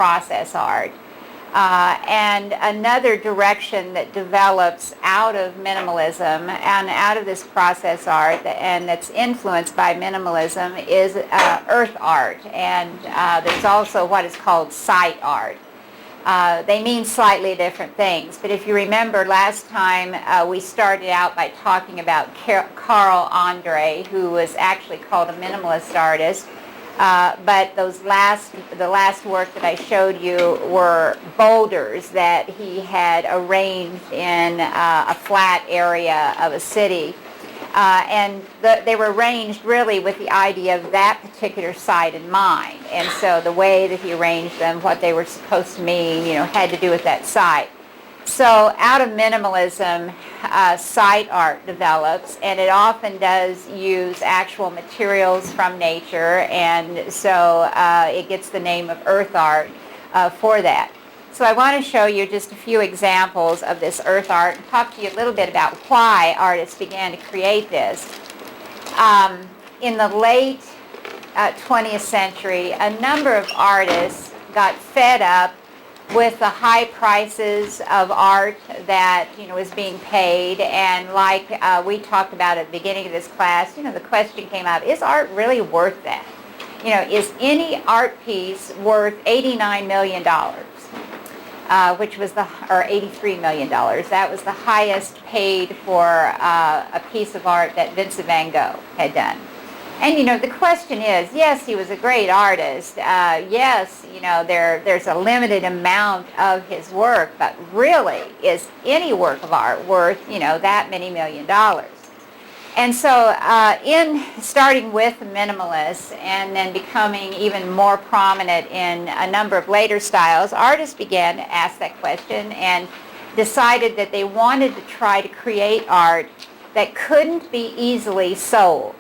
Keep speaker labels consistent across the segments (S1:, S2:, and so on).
S1: process art. And another direction that develops out of minimalism and out of this process art and that's influenced by minimalism is earth art, and there's also what is called site art. They mean slightly different things, but if you remember last time we started out by talking about Carl Andre, who was actually called a minimalist artist. But the last work that I showed you were boulders that he had arranged in a flat area of a city. And they were arranged really with the idea of that particular site in mind. And so the way that he arranged them, what they were supposed to mean, had to do with that site. So out of minimalism, site art develops, and it often does use actual materials from nature, and so it gets the name of earth art for that. So I want to show you just a few examples of this earth art and talk to you a little bit about why artists began to create this. In the late 20th century, a number of artists got fed up with the high prices of art that was being paid, and like we talked about at the beginning of this class, the question came up: is art really worth that? Is any art piece worth $89 million? Which was or $83 million. That was the highest paid for a piece of art that Vincent van Gogh had done. And the question is, yes, he was a great artist. Yes, there's a limited amount of his work, but really, is any work of art worth that many $1 million? And so, in starting with minimalists and then becoming even more prominent in a number of later styles, artists began to ask that question and decided that they wanted to try to create art that couldn't be easily sold.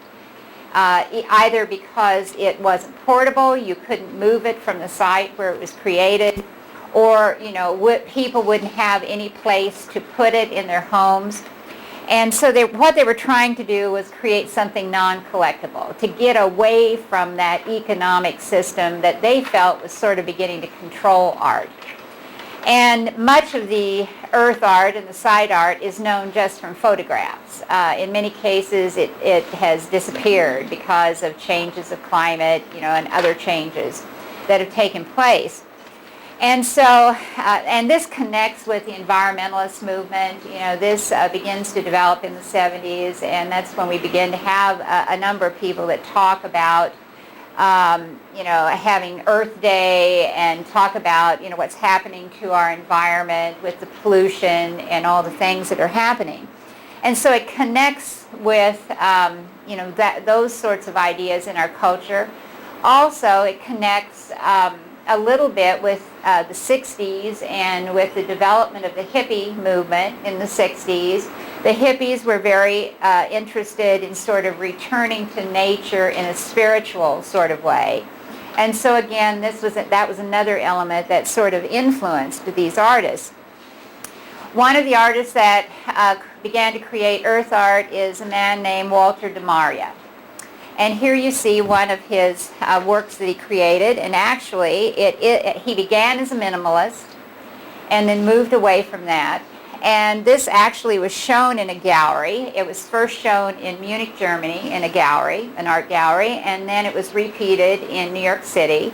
S1: Either because it wasn't portable, you couldn't move it from the site where it was created, or people wouldn't have any place to put it in their homes. And so what they were trying to do was create something non-collectible, to get away from that economic system that they felt was sort of beginning to control art. And much of the earth art and the site art is known just from photographs. In many cases, it has disappeared because of changes of climate, and other changes that have taken place. And so, and this connects with the environmentalist movement. This begins to develop in the 70s, and that's when we begin to have a number of people that talk about having Earth Day and talk about, what's happening to our environment with the pollution and all the things that are happening. And so it connects with, those sorts of ideas in our culture. Also, it connects a little bit with the 60s and with the development of the hippie movement in the 60s. The hippies were very interested in sort of returning to nature in a spiritual sort of way. And so again, that was another element that sort of influenced these artists. One of the artists that began to create earth art is a man named Walter de Maria. And here you see one of his works that he created, and actually he began as a minimalist and then moved away from that. And this actually was shown in a gallery. It was first shown in Munich, Germany in a gallery, an art gallery, and then it was repeated in New York City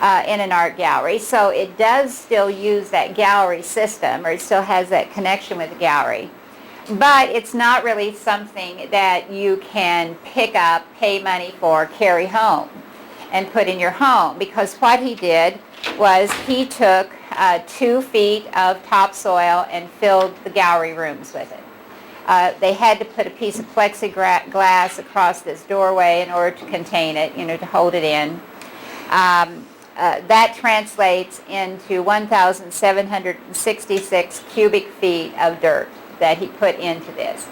S1: in an art gallery. So it does still use that gallery system, or it still has that connection with the gallery. But it's not really something that you can pick up, pay money for, carry home, and put in your home. Because what he did was he took 2 feet of topsoil and filled the gallery rooms with it. They had to put a piece of plexiglass across this doorway in order to contain it, to hold it in. That translates into 1,766 cubic feet of dirt that he put into this.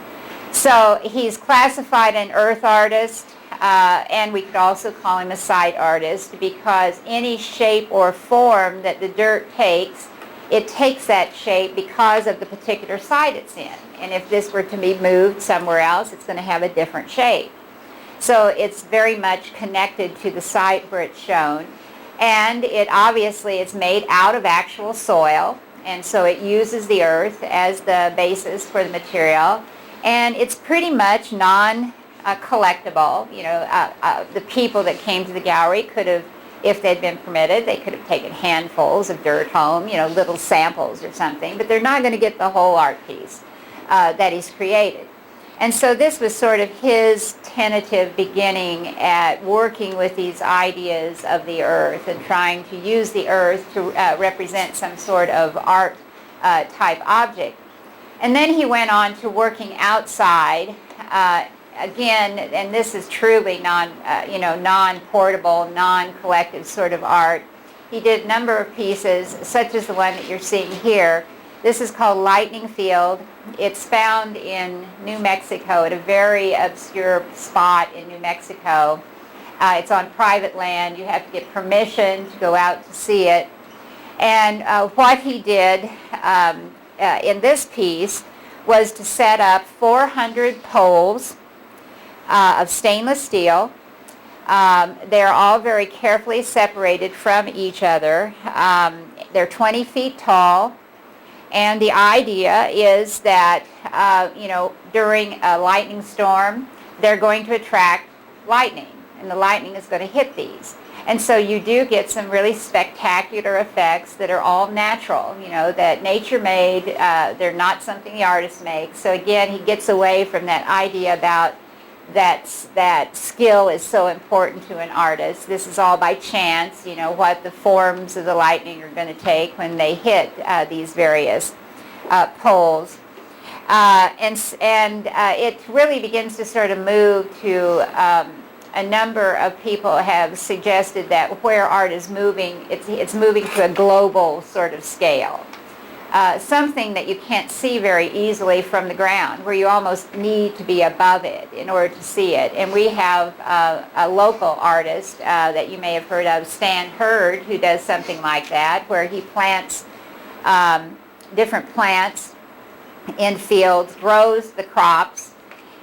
S1: So he's classified an earth artist, and we could also call him a site artist, because any shape or form that the dirt takes, it takes that shape because of the particular site it's in. And if this were to be moved somewhere else, it's going to have a different shape. So it's very much connected to the site where it's shown. And it obviously is made out of actual soil, and so it uses the earth as the basis for the material. And it's pretty much non-collectible. The people that came to the gallery could have, if they'd been permitted, they could have taken handfuls of dirt home, little samples or something, but they're not going to get the whole art piece that he's created. And so this was sort of his tentative beginning at working with these ideas of the earth and trying to use the earth to represent some sort of art type object. And then he went on to working outside, again, and this is truly non-portable, non-collective sort of art. He did a number of pieces, such as the one that you're seeing here. This is called Lightning Field. It's found in New Mexico at a very obscure spot in New Mexico. It's on private land. You have to get permission to go out to see it. And what he did in this piece was to set up 400 poles of stainless steel. They're all very carefully separated from each other. They're 20 feet tall. And the idea is that, during a lightning storm, they're going to attract lightning, and the lightning is going to hit these. And so you do get some really spectacular effects that are all natural, that nature made. They're not something the artist makes. So again, he gets away from that idea about that skill is so important to an artist. This is all by chance, what the forms of the lightning are going to take when they hit these various poles. And it really begins to sort of move to a number of people have suggested that where art is moving, it's moving to a global sort of scale. Something that you can't see very easily from the ground, where you almost need to be above it in order to see it. And we have a local artist that you may have heard of, Stan Hurd, who does something like that, where he plants different plants in fields, grows the crops,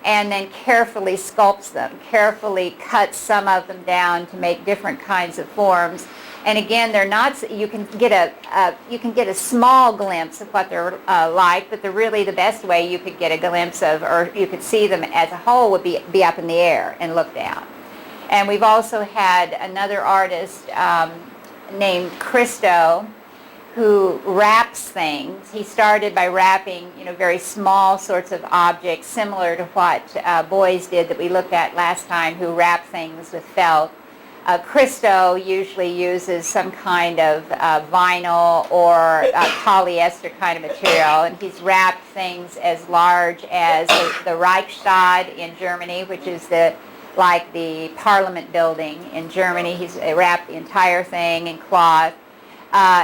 S1: and then carefully sculpts them, carefully cuts some of them down to make different kinds of forms. And again, they're not. You can get a small glimpse of what they're like, but really the best way you could get a glimpse of, or you could see them as a whole, would be up in the air and look down. And we've also had another artist named Christo, who wraps things. He started by wrapping, very small sorts of objects, similar to what Boys did that we looked at last time, who wrap things with felt. Christo usually uses some kind of vinyl or polyester kind of material, and he's wrapped things as large as the Reichstag in Germany, which is like the Parliament building in Germany. He's wrapped the entire thing in cloth.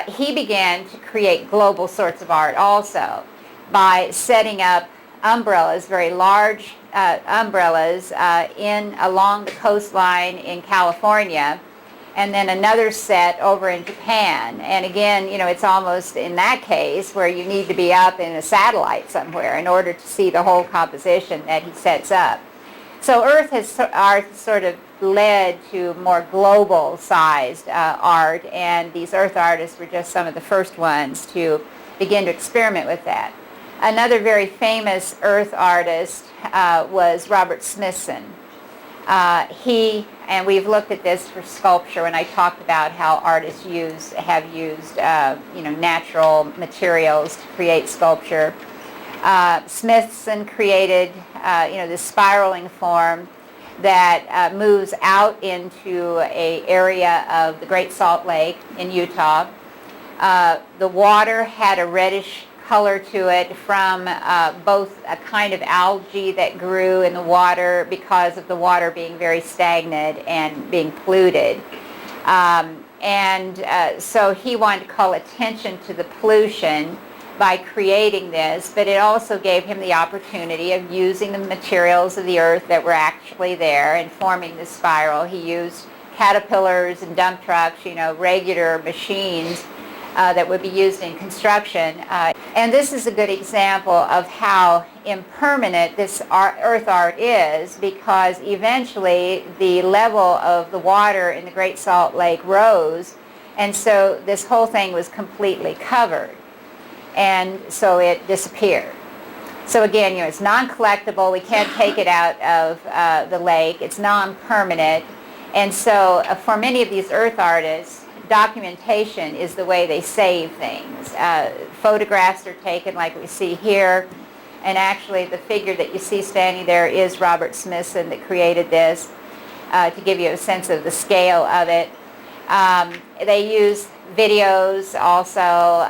S1: He began to create global sorts of art also by setting up umbrellas, very large umbrellas along the coastline in California, and then another set over in Japan. And again, it's almost in that case where you need to be up in a satellite somewhere in order to see the whole composition that he sets up. So art has sort of led to more global-sized art, and these earth artists were just some of the first ones to begin to experiment with that. Another very famous earth artist was Robert Smithson. And we've looked at this for sculpture when I talked about how artists have used natural materials to create sculpture. Smithson created this spiraling form that moves out into an area of the Great Salt Lake in Utah. The water had a reddish color to it from both a kind of algae that grew in the water because of the water being very stagnant and being polluted. So he wanted to call attention to the pollution by creating this, but it also gave him the opportunity of using the materials of the earth that were actually there and forming the spiral. He used caterpillars and dump trucks, regular machines that would be used in construction. And this is a good example of how impermanent this earth art is, because eventually the level of the water in the Great Salt Lake rose, And so this whole thing was completely covered. And so it disappeared. So again, it's non-collectible. We can't take it out of the lake. It's non-permanent. And so for many of these earth artists, documentation is the way they save things. Photographs are taken like we see here. And actually the figure that you see standing there is Robert Smithson that created this, to give you a sense of the scale of it. They use videos also,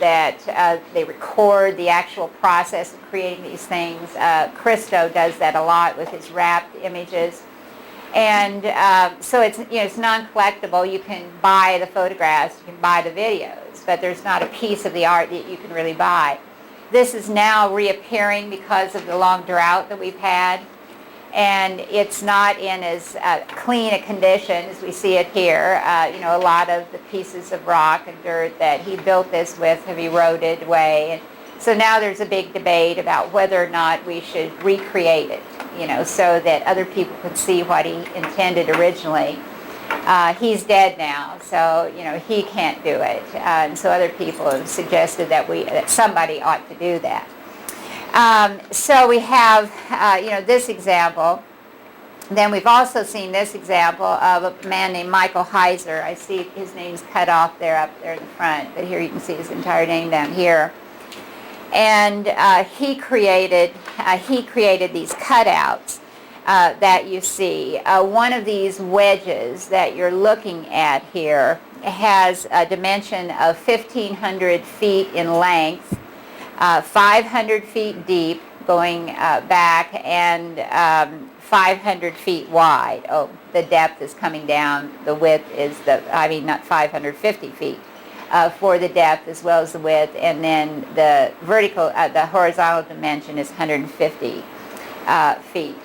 S1: that they record the actual process of creating these things. Christo does that a lot with his wrapped images. And so it's non-collectible. You can buy the photographs, you can buy the videos, but there's not a piece of the art that you can really buy. This is now reappearing because of the long drought that we've had. And it's not in as clean a condition as we see it here. A lot of the pieces of rock and dirt that he built this with have eroded away. And so now there's a big debate about whether or not we should recreate it, so that other people could see what he intended originally. He's dead now, so, he can't do it. And so other people have suggested that somebody ought to do that. So we have, this example. Then we've also seen this example of a man named Michael Heiser. I see his name's cut off there up there in the front, but here you can see his entire name down here. And he created these cutouts that you see. One of these wedges that you're looking at here has a dimension of 1,500 feet in length, 500 feet deep going back, and 500 feet wide. Oh, the depth is coming down. The width is not 550 feet for the depth as well as the width, and then the horizontal dimension is 150 feet.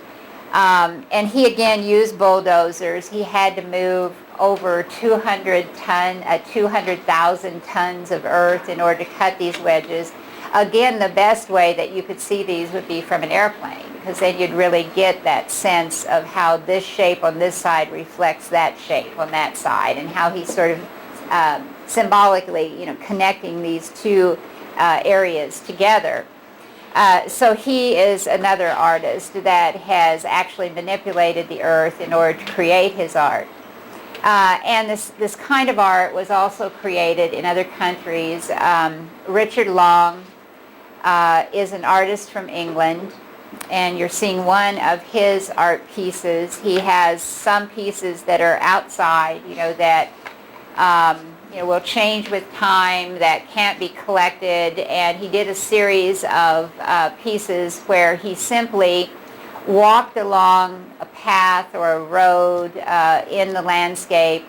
S1: And he again used bulldozers. He had to move over 200,000 tons of earth in order to cut these wedges. Again, the best way that you could see these would be from an airplane, because then you'd really get that sense of how this shape on this side reflects that shape on that side, and how he's sort of symbolically, connecting these two areas together. So he is another artist that has actually manipulated the earth in order to create his art. And this kind of art was also created in other countries. Richard Long is an artist from England, and you're seeing one of his art pieces. He has some pieces that are outside, that will change with time, that can't be collected, and he did a series of pieces where he simply walked along a path or a road in the landscape,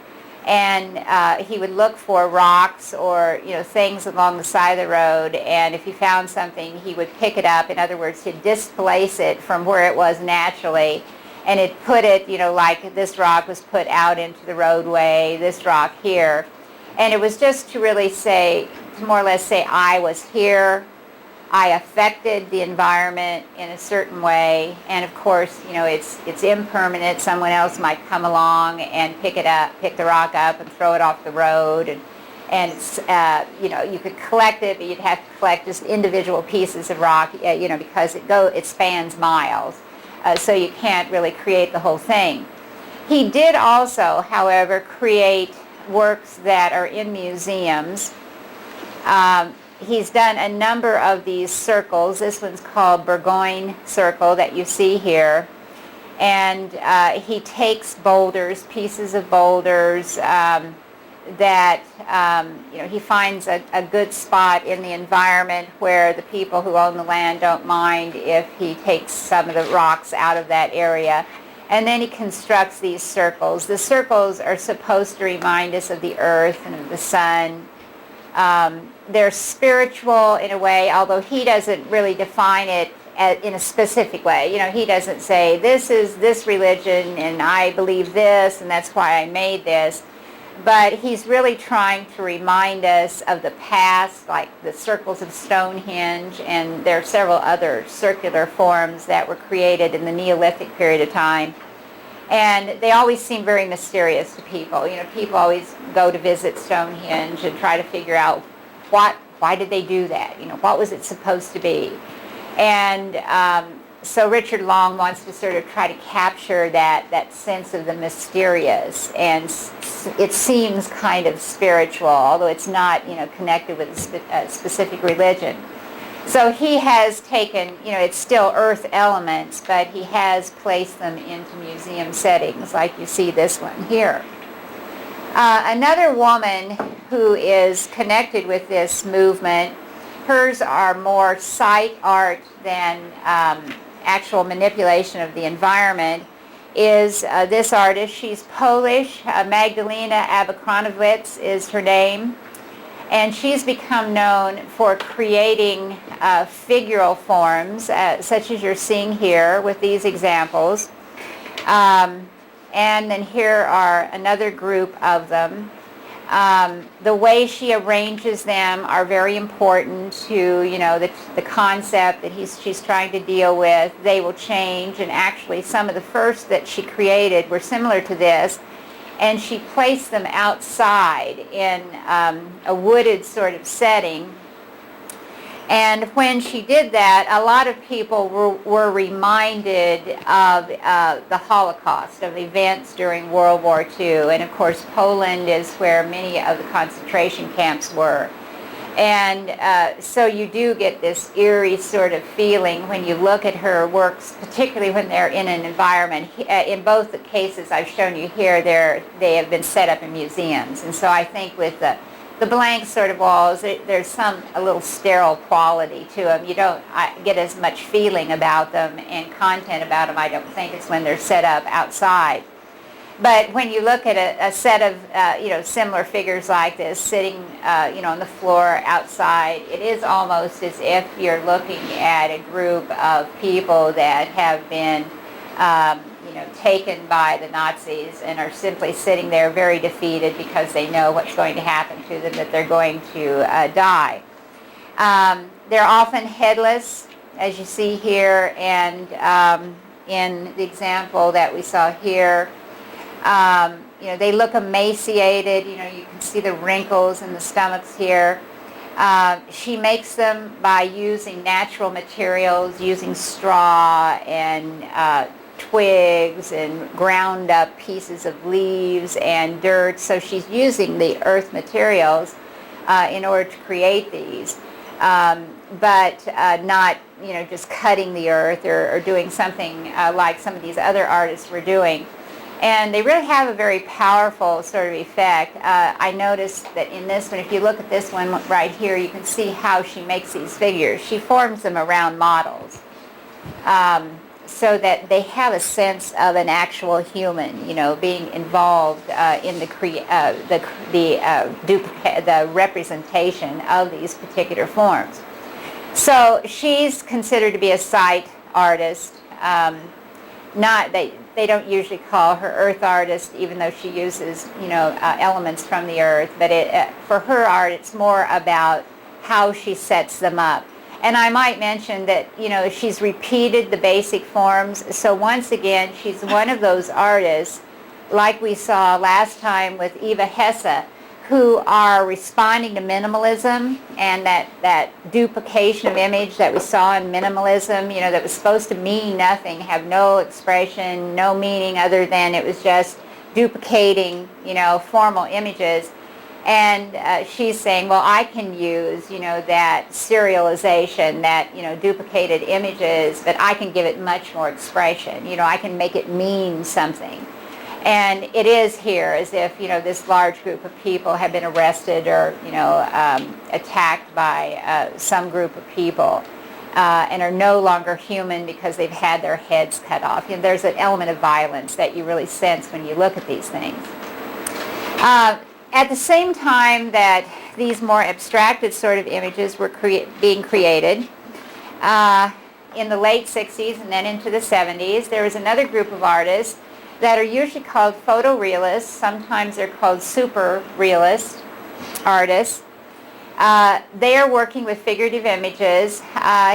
S1: and he would look for rocks or things along the side of the road, and if he found something he would pick it up. In other words, he'd displace it from where it was naturally, and he'd put it, like this rock was put out into the roadway, this rock here. And it was just to really say, to more or less say, I was here, I affected the environment in a certain way, and of course, it's impermanent. Someone else might come along and pick the rock up and throw it off the road, and it's, you could collect it, but you'd have to collect just individual pieces of rock, because it spans miles, so you can't really create the whole thing. He did also, however, create works that are in museums. He's done a number of these circles. This one's called Burgoyne Circle that you see here. And he takes boulders, pieces of boulders that, he finds a good spot in the environment where the people who own the land don't mind if he takes some of the rocks out of that area. And then he constructs these circles. The circles are supposed to remind us of the earth and of the sun. They're spiritual in a way, although he doesn't really define it in a specific way. He doesn't say, this is this religion and I believe this and that's why I made this. But he's really trying to remind us of the past, like the circles of Stonehenge, and there are several other circular forms that were created in the Neolithic period of time. And they always seem very mysterious to people. People always go to visit Stonehenge and try to figure out why did they do that? What was it supposed to be? And so Richard Long wants to sort of try to capture that sense of the mysterious, and it seems kind of spiritual, although it's not, connected with a specific religion. So he has taken, it's still earth elements, but he has placed them into museum settings, like you see this one here. Another woman who is connected with this movement, hers are more site art than actual manipulation of the environment, is this artist. She's Polish. Magdalena Abercronowicz is her name. And she's become known for creating figural forms, such as you're seeing here with these examples. And then here are another group of them. The way she arranges them are very important to, the concept that she's trying to deal with. They will change, and actually some of the first that she created were similar to this, and she placed them outside in a wooded sort of setting. And when she did that, a lot of people were reminded of the Holocaust, of events during World War II. And of course, Poland is where many of the concentration camps were. And so you do get this eerie sort of feeling when you look at her works, particularly when they're in an environment. In both the cases I've shown you here, they have been set up in museums. And so I think with the blank sort of walls, there's a little sterile quality to them. You don't get as much feeling about them and content about them, I don't think, as when they're set up outside. But when you look at a set of similar figures like this sitting on the floor outside, it is almost as if you're looking at a group of people that have been taken by the Nazis and are simply sitting there very defeated because they know what's going to happen to them, that they're going to die. They're often headless, as you see here, and in the example that we saw here, they look emaciated. You can see the wrinkles in the stomachs here. She makes them by using natural materials, using straw and twigs and ground up pieces of leaves and dirt. So she's using the earth materials in order to create these, but not just cutting the earth or doing something like some of these other artists were doing. And they really have a very powerful sort of effect. I noticed that in this one, if you look at this one right here, you can see how she makes these figures. She forms them around models so that they have a sense of an actual human, being involved in the representation of these particular forms. So she's considered to be a site artist. They don't usually call her earth artist, even though she uses, elements from the earth. But for her art, it's more about how she sets them up. And I might mention that, she's repeated the basic forms. So once again, she's one of those artists, like we saw last time with Eva Hesse, who are responding to minimalism and that duplication of image that we saw in minimalism, that was supposed to mean nothing, have no expression, no meaning other than it was just duplicating, formal images. And she's saying, well, I can use, that serialization, that, duplicated images, but I can give it much more expression. I can make it mean something. And it is here as if, this large group of people have been arrested or, attacked by some group of people and are no longer human because they've had their heads cut off. There's an element of violence that you really sense when you look at these things. At the same time that these more abstracted sort of images were being created, in the late 60s and then into the 70s, there was another group of artists that are usually called photorealists. Sometimes they're called super realist artists. They are working with figurative images.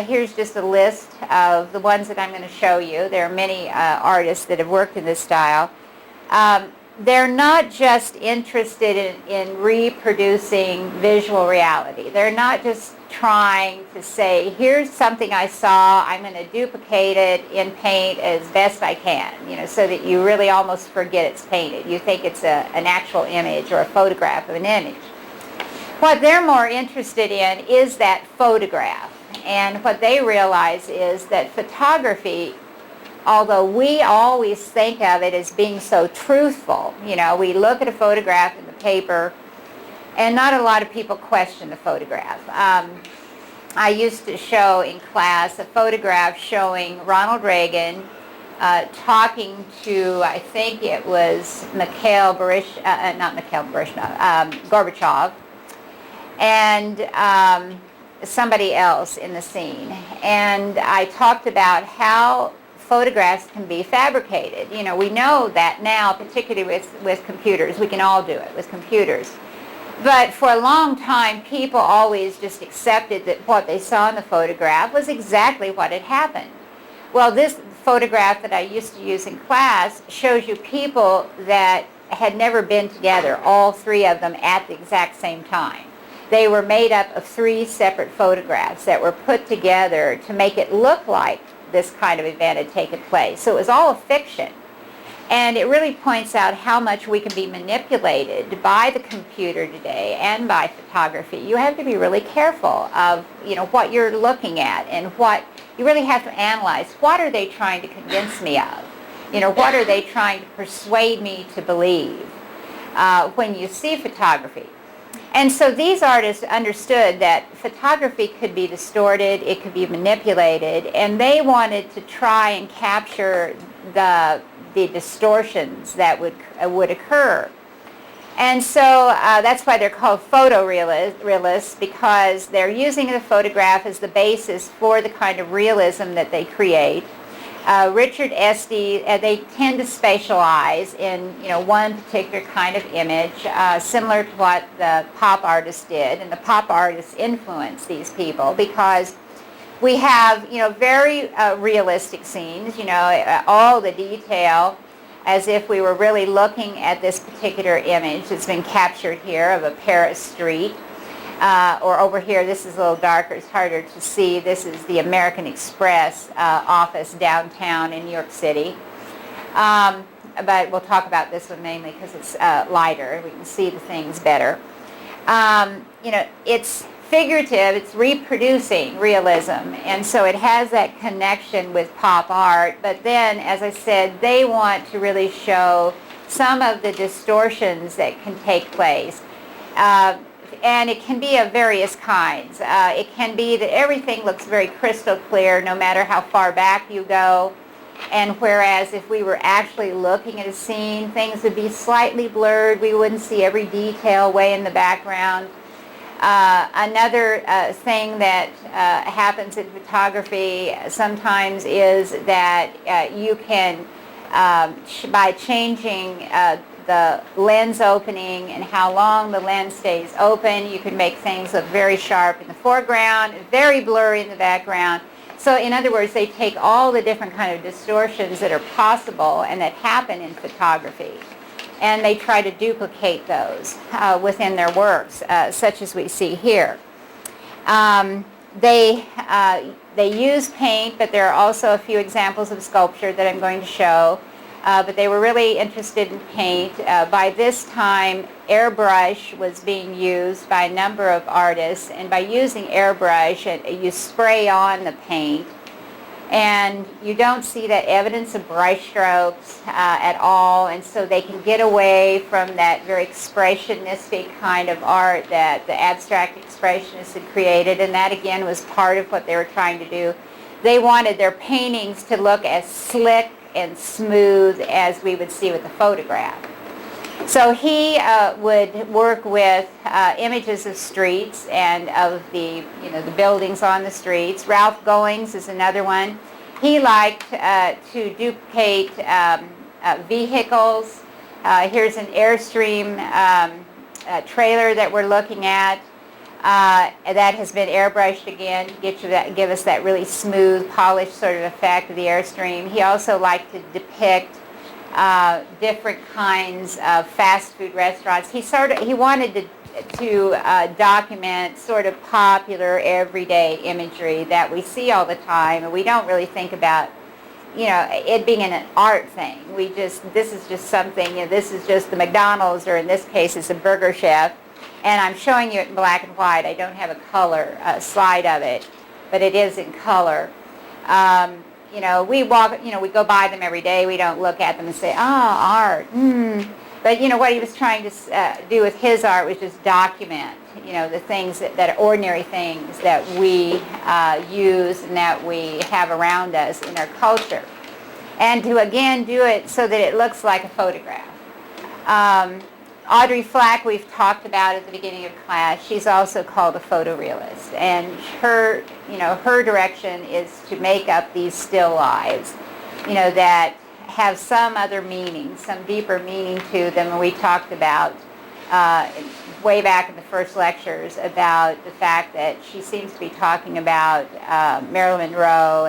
S1: Here's just a list of the ones that I'm going to show you. There are many artists that have worked in this style. They're not just interested in reproducing visual reality. They're not just trying to say, here's something I saw, I'm going to duplicate it in paint as best I can, so that you really almost forget it's painted. You think it's an actual image or a photograph of an image. What they're more interested in is that photograph. And what they realize is that photography, although we always think of it as being so truthful, we look at a photograph in the paper and not a lot of people question the photograph. I used to show in class a photograph showing Ronald Reagan talking to, I think it was Gorbachev, and somebody else in the scene. And I talked about how photographs can be fabricated. We know that now, particularly with computers. We can all do it with computers. But for a long time, people always just accepted that what they saw in the photograph was exactly what had happened. Well, this photograph that I used to use in class shows you people that had never been together, all three of them at the exact same time. They were made up of three separate photographs that were put together to make it look like this kind of event had taken place. So it was all a fiction. And it really points out how much we can be manipulated by the computer today and by photography. You have to be really careful of what you're looking at, and what you really have to analyze. What are they trying to convince me of? What are they trying to persuade me to believe when you see photography? And so these artists understood that photography could be distorted, it could be manipulated, and they wanted to try and capture the distortions that would occur. And so that's why they're called photorealists, because they're using the photograph as the basis for the kind of realism that they create. Richard Estes, they tend to specialize in one particular kind of image, similar to what the pop artists did, and the pop artists influenced these people because we have very realistic scenes, all the detail, as if we were really looking at this particular image that's been captured here of a Paris street. Or over here, this is a little darker, it's harder to see. This is the American Express office downtown in New York City. But we'll talk about this one mainly because it's lighter. We can see the things better. It's figurative, it's reproducing realism, and so it has that connection with pop art. But then, as I said, they want to really show some of the distortions that can take place. And it can be of various kinds. It can be that everything looks very crystal clear no matter how far back you go. And whereas if we were actually looking at a scene, things would be slightly blurred. We wouldn't see every detail way in the background. Another thing that happens in photography sometimes is that you can, by changing the lens opening and how long the lens stays open, you can make things look very sharp in the foreground, very blurry in the background. So in other words, they take all the different kind of distortions that are possible and that happen in photography, and they try to duplicate those within their works, such as we see here. They use paint, but there are also a few examples of sculpture that I'm going to show. But they were really interested in paint. By this time, airbrush was being used by a number of artists, and by using airbrush, you spray on the paint, and you don't see that evidence of brush strokes at all, and so they can get away from that very expressionistic kind of art that the abstract expressionists had created, and that again was part of what they were trying to do. They wanted their paintings to look as slick and smooth as we would see with the photograph. So he would work with images of streets and of the buildings on the streets. Ralph Goings is another one. He liked to duplicate vehicles. Here's an Airstream trailer that we're looking at. that has been airbrushed again to give us that really smooth, polished sort of effect of the airstream. He also liked to depict different kinds of fast food restaurants. He wanted to document sort of popular everyday imagery that we see all the time, and we don't really think about, it being an art thing. This is just something, this is just the McDonald's, or in this case, it's a Burger Chef, and I'm showing you it in black and white. I don't have a color slide of it, but it is in color. We go by them every day. We don't look at them and say, oh, art. But, what he was trying to do with his art was just document, the things that are ordinary things that we use and that we have around us in our culture. And to, again, do it so that it looks like a photograph. Audrey Flack, we've talked about at the beginning of class. She's also called a photorealist. And her direction is to make up these still lives, that have some other meaning, some deeper meaning to them. And we talked about way back in the first lectures about the fact that she seems to be talking about Marilyn Monroe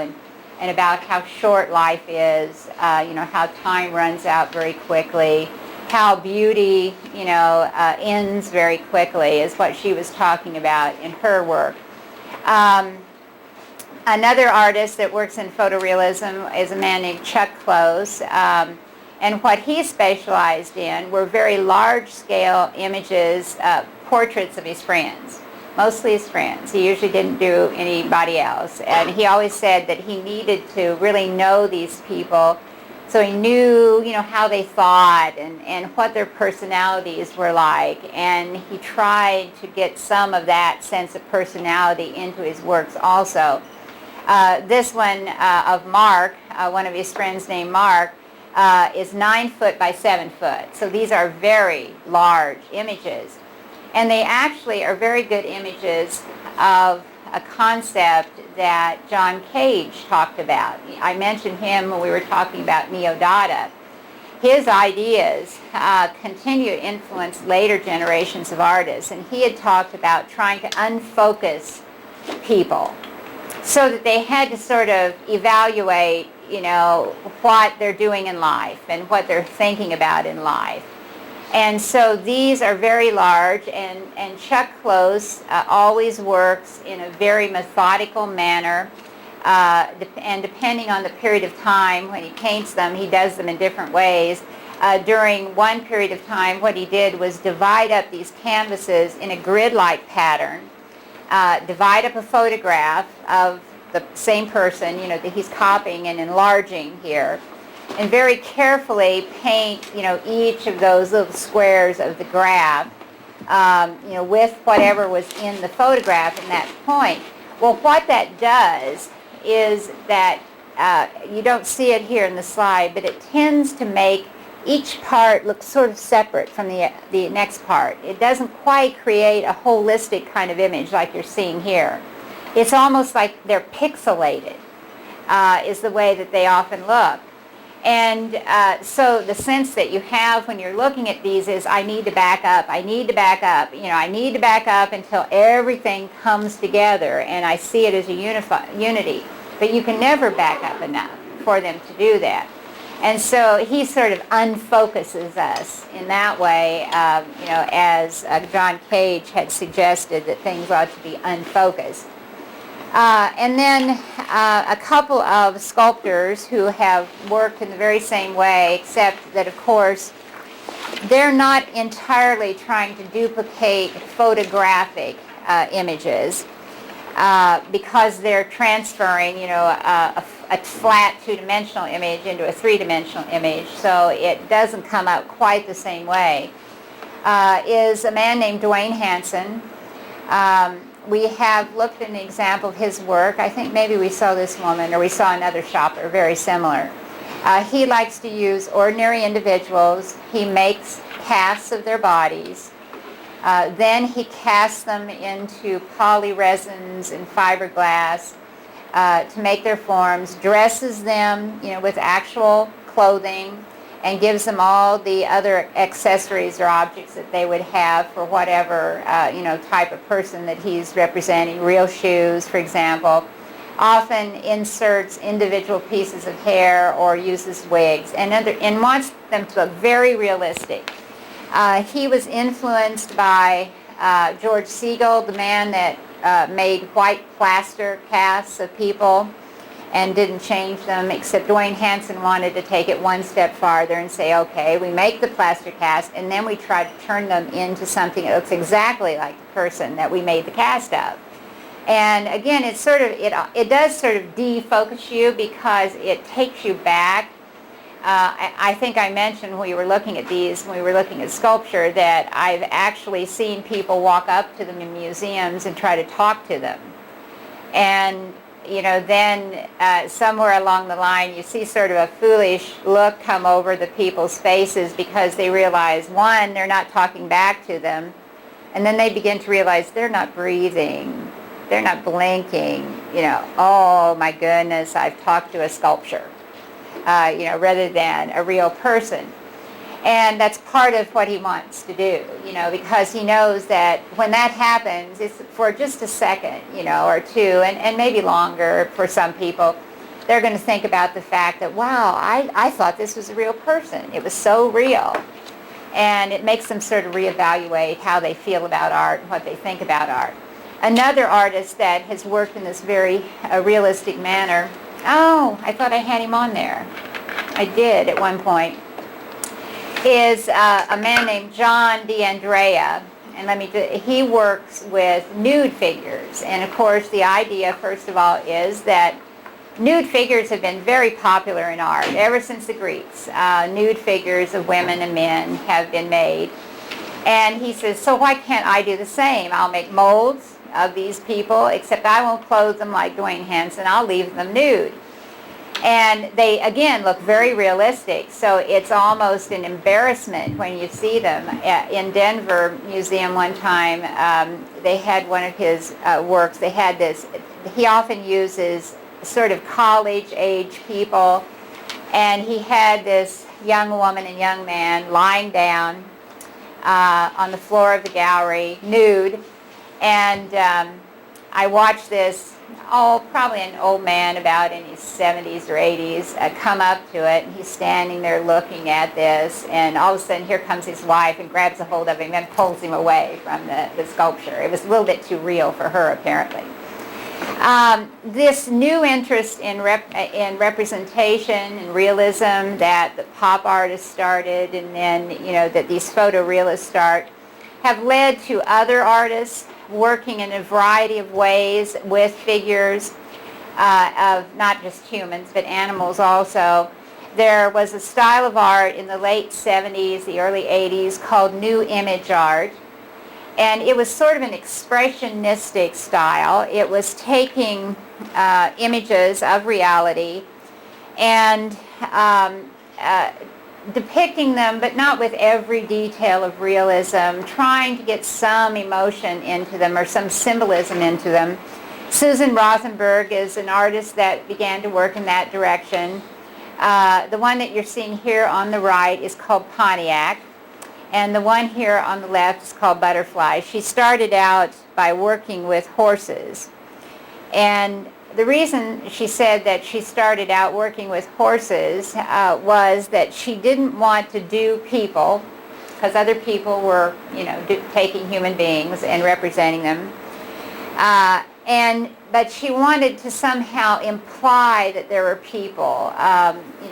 S1: and about how short life is, how time runs out very quickly, how beauty, ends very quickly is what she was talking about in her work. Another artist that works in photorealism is a man named Chuck Close, and what he specialized in were very large-scale images, portraits of his friends, mostly his friends. He usually didn't do anybody else, and he always said that he needed to really know these people so he knew, how they thought and what their personalities were like, and he tried to get some of that sense of personality into his works also. This one of Mark, one of his friends named Mark, is 9 foot by 7 foot. So these are very large images. And they actually are very good images of a concept that John Cage talked about. I mentioned him when we were talking about Neo-Dada. His ideas continue to influence later generations of artists, and he had talked about trying to unfocus people so that they had to sort of evaluate, what they're doing in life and what they're thinking about in life. And so these are very large, and Chuck Close always works in a very methodical manner, and depending on the period of time when he paints them, he does them in different ways. During one period of time, what he did was divide up these canvases in a grid-like pattern, divide up a photograph of the same person, that he's copying and enlarging here, and very carefully paint, each of those little squares of the graph, with whatever was in the photograph in that point. Well, what that does is that, you don't see it here in the slide, but it tends to make each part look sort of separate from the next part. It doesn't quite create a holistic kind of image like you're seeing here. It's almost like they're pixelated, is the way that they often look. And so the sense that you have when you're looking at these is, I need to back up, I need to back up, I need to back up until everything comes together and I see it as a unity. But you can never back up enough for them to do that. And so he sort of unfocuses us in that way, as John Cage had suggested that things ought to be unfocused. And then a couple of sculptors who have worked in the very same way, except that, of course, they're not entirely trying to duplicate photographic images because they're transferring, a flat two-dimensional image into a three-dimensional image, so it doesn't come out quite the same way, is a man named Dwayne Hansen. We have looked at an example of his work. I think maybe we saw this woman, or we saw another shopper, very similar. He likes to use ordinary individuals. He makes casts of their bodies. Then he casts them into polyresins and fiberglass to make their forms, dresses them, with actual clothing, and gives them all the other accessories or objects that they would have for whatever type of person that he's representing. Real shoes, for example. Often inserts individual pieces of hair or uses wigs, and wants them to look very realistic. He was influenced by George Siegel, the man that made white plaster casts of people and didn't change them, except Dwayne Hansen wanted to take it one step farther and say, okay, we make the plaster cast and then we try to turn them into something that looks exactly like the person that we made the cast of. And again, it does sort of defocus you because it takes you back. I think I mentioned when we were looking at these, when we were looking at sculpture, that I've actually seen people walk up to them in museums and try to talk to them. And then somewhere along the line, you see sort of a foolish look come over the people's faces because they realize, one, they're not talking back to them, and then they begin to realize they're not breathing, they're not blinking, oh my goodness, I've talked to a sculpture, rather than a real person. And that's part of what he wants to do, because he knows that when that happens, it's for just a second, or two, and maybe longer for some people. They're going to think about the fact that, wow, I thought this was a real person. It was so real. And it makes them sort of reevaluate how they feel about art and what they think about art. Another artist that has worked in this very realistic manner, oh, I thought I had him on there. I did at one point. Is a man named John D'Andrea, and he works with nude figures. And of course, the idea, first of all, is that nude figures have been very popular in art ever since the Greeks. Nude figures of women and men have been made. And he says, so why can't I do the same? I'll make molds of these people, except I won't clothe them like Dwayne Hansen. I'll leave them nude. And they, again, look very realistic, so it's almost an embarrassment when you see them. In Denver Museum one time, they had one of his works. They had this, he often uses sort of college-age people, and he had this young woman and young man lying down on the floor of the gallery, nude, and I watched this, probably an old man about in his 70s or 80s, come up to it, and he's standing there looking at this, and all of a sudden here comes his wife and grabs a hold of him and pulls him away from the sculpture. It was a little bit too real for her, apparently. This new interest in representation and realism that the pop artists started, and then, that these photorealists start, have led to other artists working in a variety of ways with figures of not just humans, but animals also. There was a style of art in the late 70s, the early 80s, called New Image Art. And it was sort of an expressionistic style. It was taking images of reality and depicting them, but not with every detail of realism, trying to get some emotion into them or some symbolism into them. Susan Rothenberg is an artist that began to work in that direction. The one that you're seeing here on the right is called Pontiac, and the one here on the left is called Butterfly. She started out by working with horses, and the reason she said that she started out working with horses was that she didn't want to do people, because other people were, taking human beings and representing them. But she wanted to somehow imply that there were people,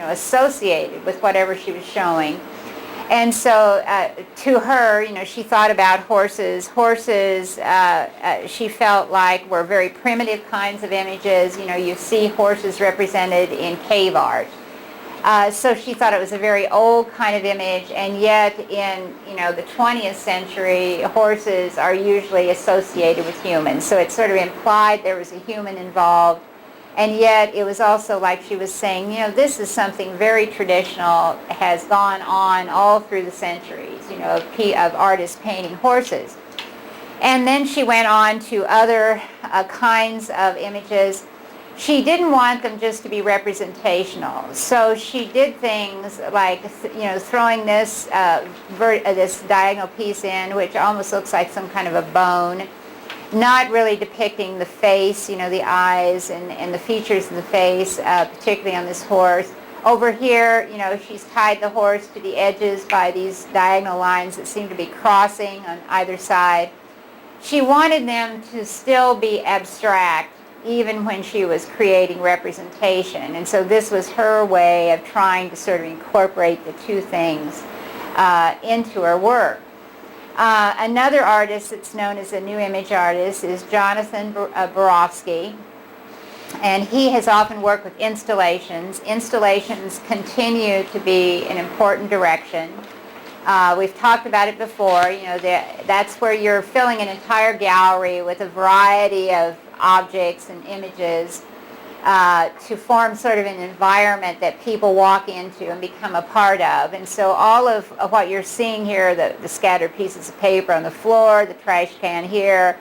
S1: associated with whatever she was showing. And so to her, she thought about horses. Horses, she felt like were very primitive kinds of images. You see horses represented in cave art. So she thought it was a very old kind of image, and yet in, the 20th century, horses are usually associated with humans. So it sort of implied there was a human involved. And yet it was also like she was saying, this is something very traditional, has gone on all through the centuries, of artists painting horses. And then she went on to other kinds of images. she didn't want them just to be representational. So she did things like, throwing this this diagonal piece in, which almost looks like some kind of a bone, not really depicting the face, the eyes and the features of the face, particularly on this horse. Over here, she's tied the horse to the edges by these diagonal lines that seem to be crossing on either side. She wanted them to still be abstract, even when she was creating representation. And so this was her way of trying to sort of incorporate the two things into her work. Another artist that's known as a new image artist is Jonathan Borofsky, and he has often worked with installations. Installations continue to be an important direction. We've talked about it before. That's where you're filling an entire gallery with a variety of objects and images to form sort of an environment that people walk into and become a part of. And so all of what you're seeing here, the scattered pieces of paper on the floor, the trash can here,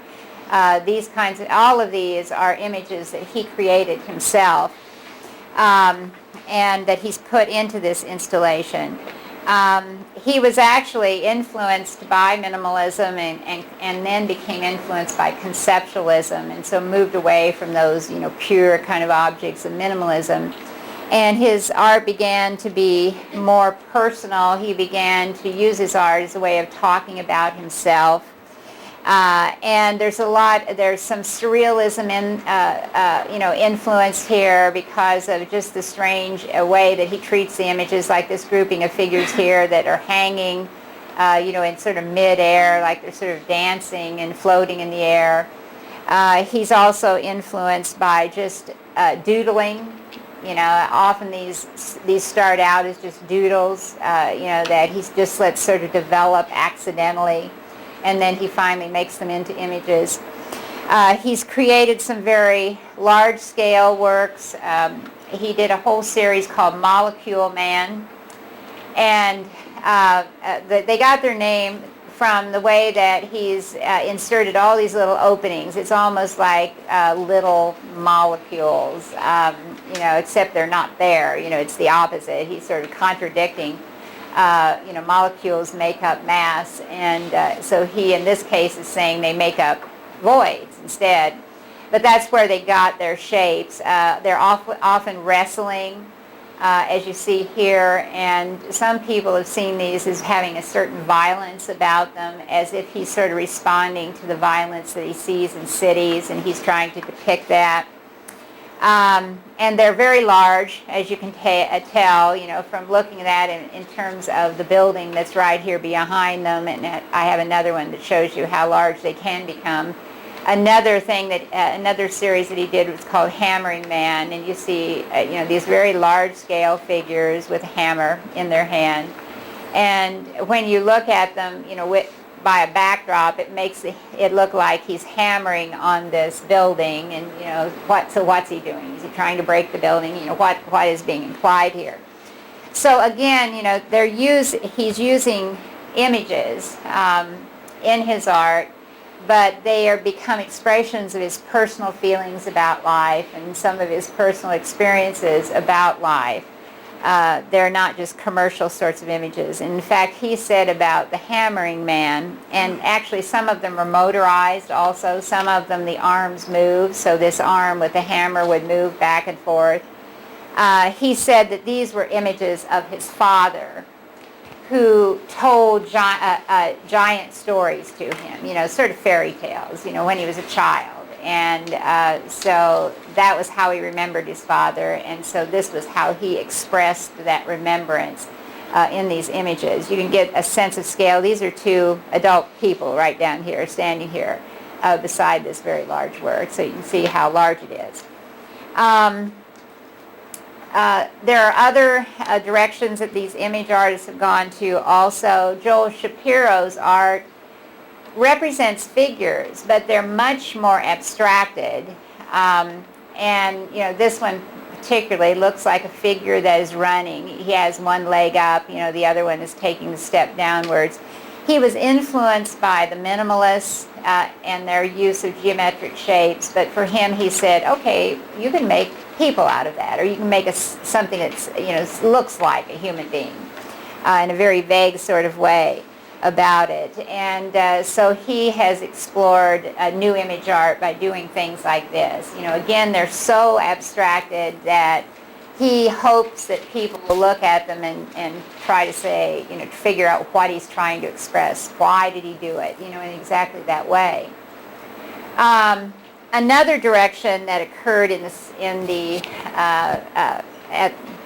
S1: all of these are images that he created himself and that he's put into this installation. He was actually influenced by minimalism and then became influenced by conceptualism, and so moved away from those pure kind of objects of minimalism. And his art began to be more personal. He began to use his art as a way of talking about himself. And there's some surrealism influence here because of just the strange way that he treats the images, like this grouping of figures here that are hanging, in sort of mid-air, like they're sort of dancing and floating in the air. He's also influenced by just doodling. Often these start out as just doodles, that he just lets sort of develop accidentally, and then he finally makes them into images. He's created some very large-scale works. He did a whole series called Molecule Man, and they got their name from the way that he's inserted all these little openings. It's almost like little molecules, except they're not there. It's the opposite. He's sort of contradicting. Molecules make up mass, and so he, in this case, is saying they make up voids instead. But that's where they got their shapes. They're often wrestling, as you see here, and some people have seen these as having a certain violence about them, as if he's sort of responding to the violence that he sees in cities, and he's trying to depict that. And they're very large, as you can tell, from looking at that in terms of the building that's right here behind them. And I have another one that shows you how large they can become. Another thing another series that he did was called Hammering Man, and you see, these very large-scale figures with a hammer in their hand. And when you look at them, by a backdrop, it makes it look like he's hammering on this building, and what's he doing? Is he trying to break the building? What is being implied here? So again, he's using images in his art, but they become expressions of his personal feelings about life and some of his personal experiences about life. They're not just commercial sorts of images. In fact, he said about the Hammering Man, and actually some of them are motorized also. Some of them, the arms move, so this arm with the hammer would move back and forth. He said that these were images of his father, who told giant stories to him, sort of fairy tales, when he was a child. And so that was how he remembered his father, and so this was how he expressed that remembrance in these images. You can get a sense of scale. These are two adult people right down here, standing here beside this very large work, so you can see how large it is. There are other directions that these image artists have gone to also. Joel Shapiro's art represents figures, but they're much more abstracted. And this one particularly looks like a figure that is running. He has one leg up, the other one is taking the step downwards. He was influenced by the minimalists and their use of geometric shapes, but for him he said, okay, you can make people out of that, or you can make something that's, looks like a human being in a very vague sort of way about it. And so he has explored new image art by doing things like this. Again, they're so abstracted that he hopes that people will look at them and try to say, figure out what he's trying to express. Why did he do it, in exactly that way. Another direction that occurred at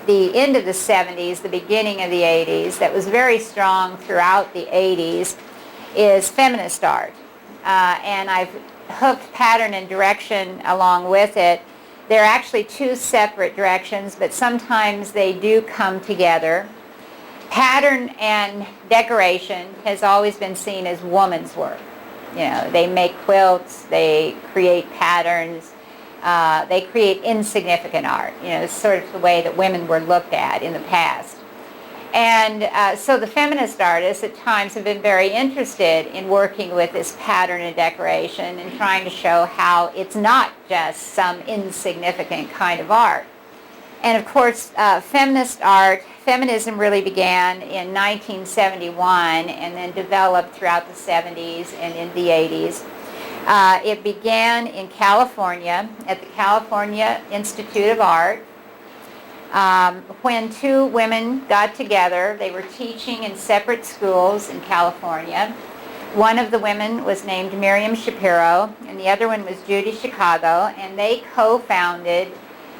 S1: the end of the 70s, the beginning of the 80s, that was very strong throughout the 80s, is feminist art. And I've hooked pattern and direction along with it. They're actually two separate directions, but sometimes they do come together. Pattern and decoration has always been seen as woman's work. They make quilts, they create patterns, they create insignificant art. It's sort of the way that women were looked at in the past. And so the feminist artists at times have been very interested in working with this pattern and decoration and trying to show how it's not just some insignificant kind of art. And of course, feminist art, feminism really began in 1971 and then developed throughout the 70s and in the 80s. It began in California at the California Institute of Art. When two women got together, they were teaching in separate schools in California. One of the women was named Miriam Shapiro, and the other one was Judy Chicago, and they co-founded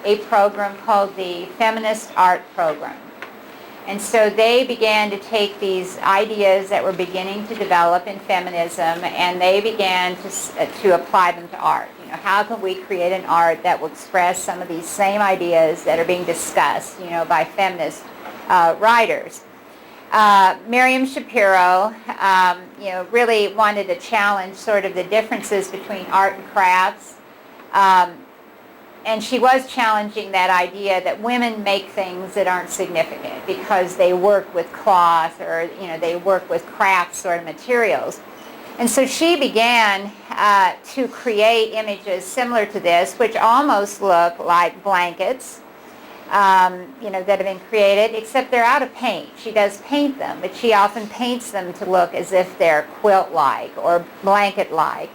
S1: a program called the Feminist Art Program. And so they began to take these ideas that were beginning to develop in feminism, and they began to apply them to art. How can we create an art that will express some of these same ideas that are being discussed, by feminist writers? Miriam Shapiro, really wanted to challenge sort of the differences between art and crafts. And she was challenging that idea that women make things that aren't significant because they work with cloth or, they work with craft sort of materials. And so she began to create images similar to this, which almost look like blankets, that have been created, except they're out of paint. She does paint them, but she often paints them to look as if they're quilt-like or blanket-like.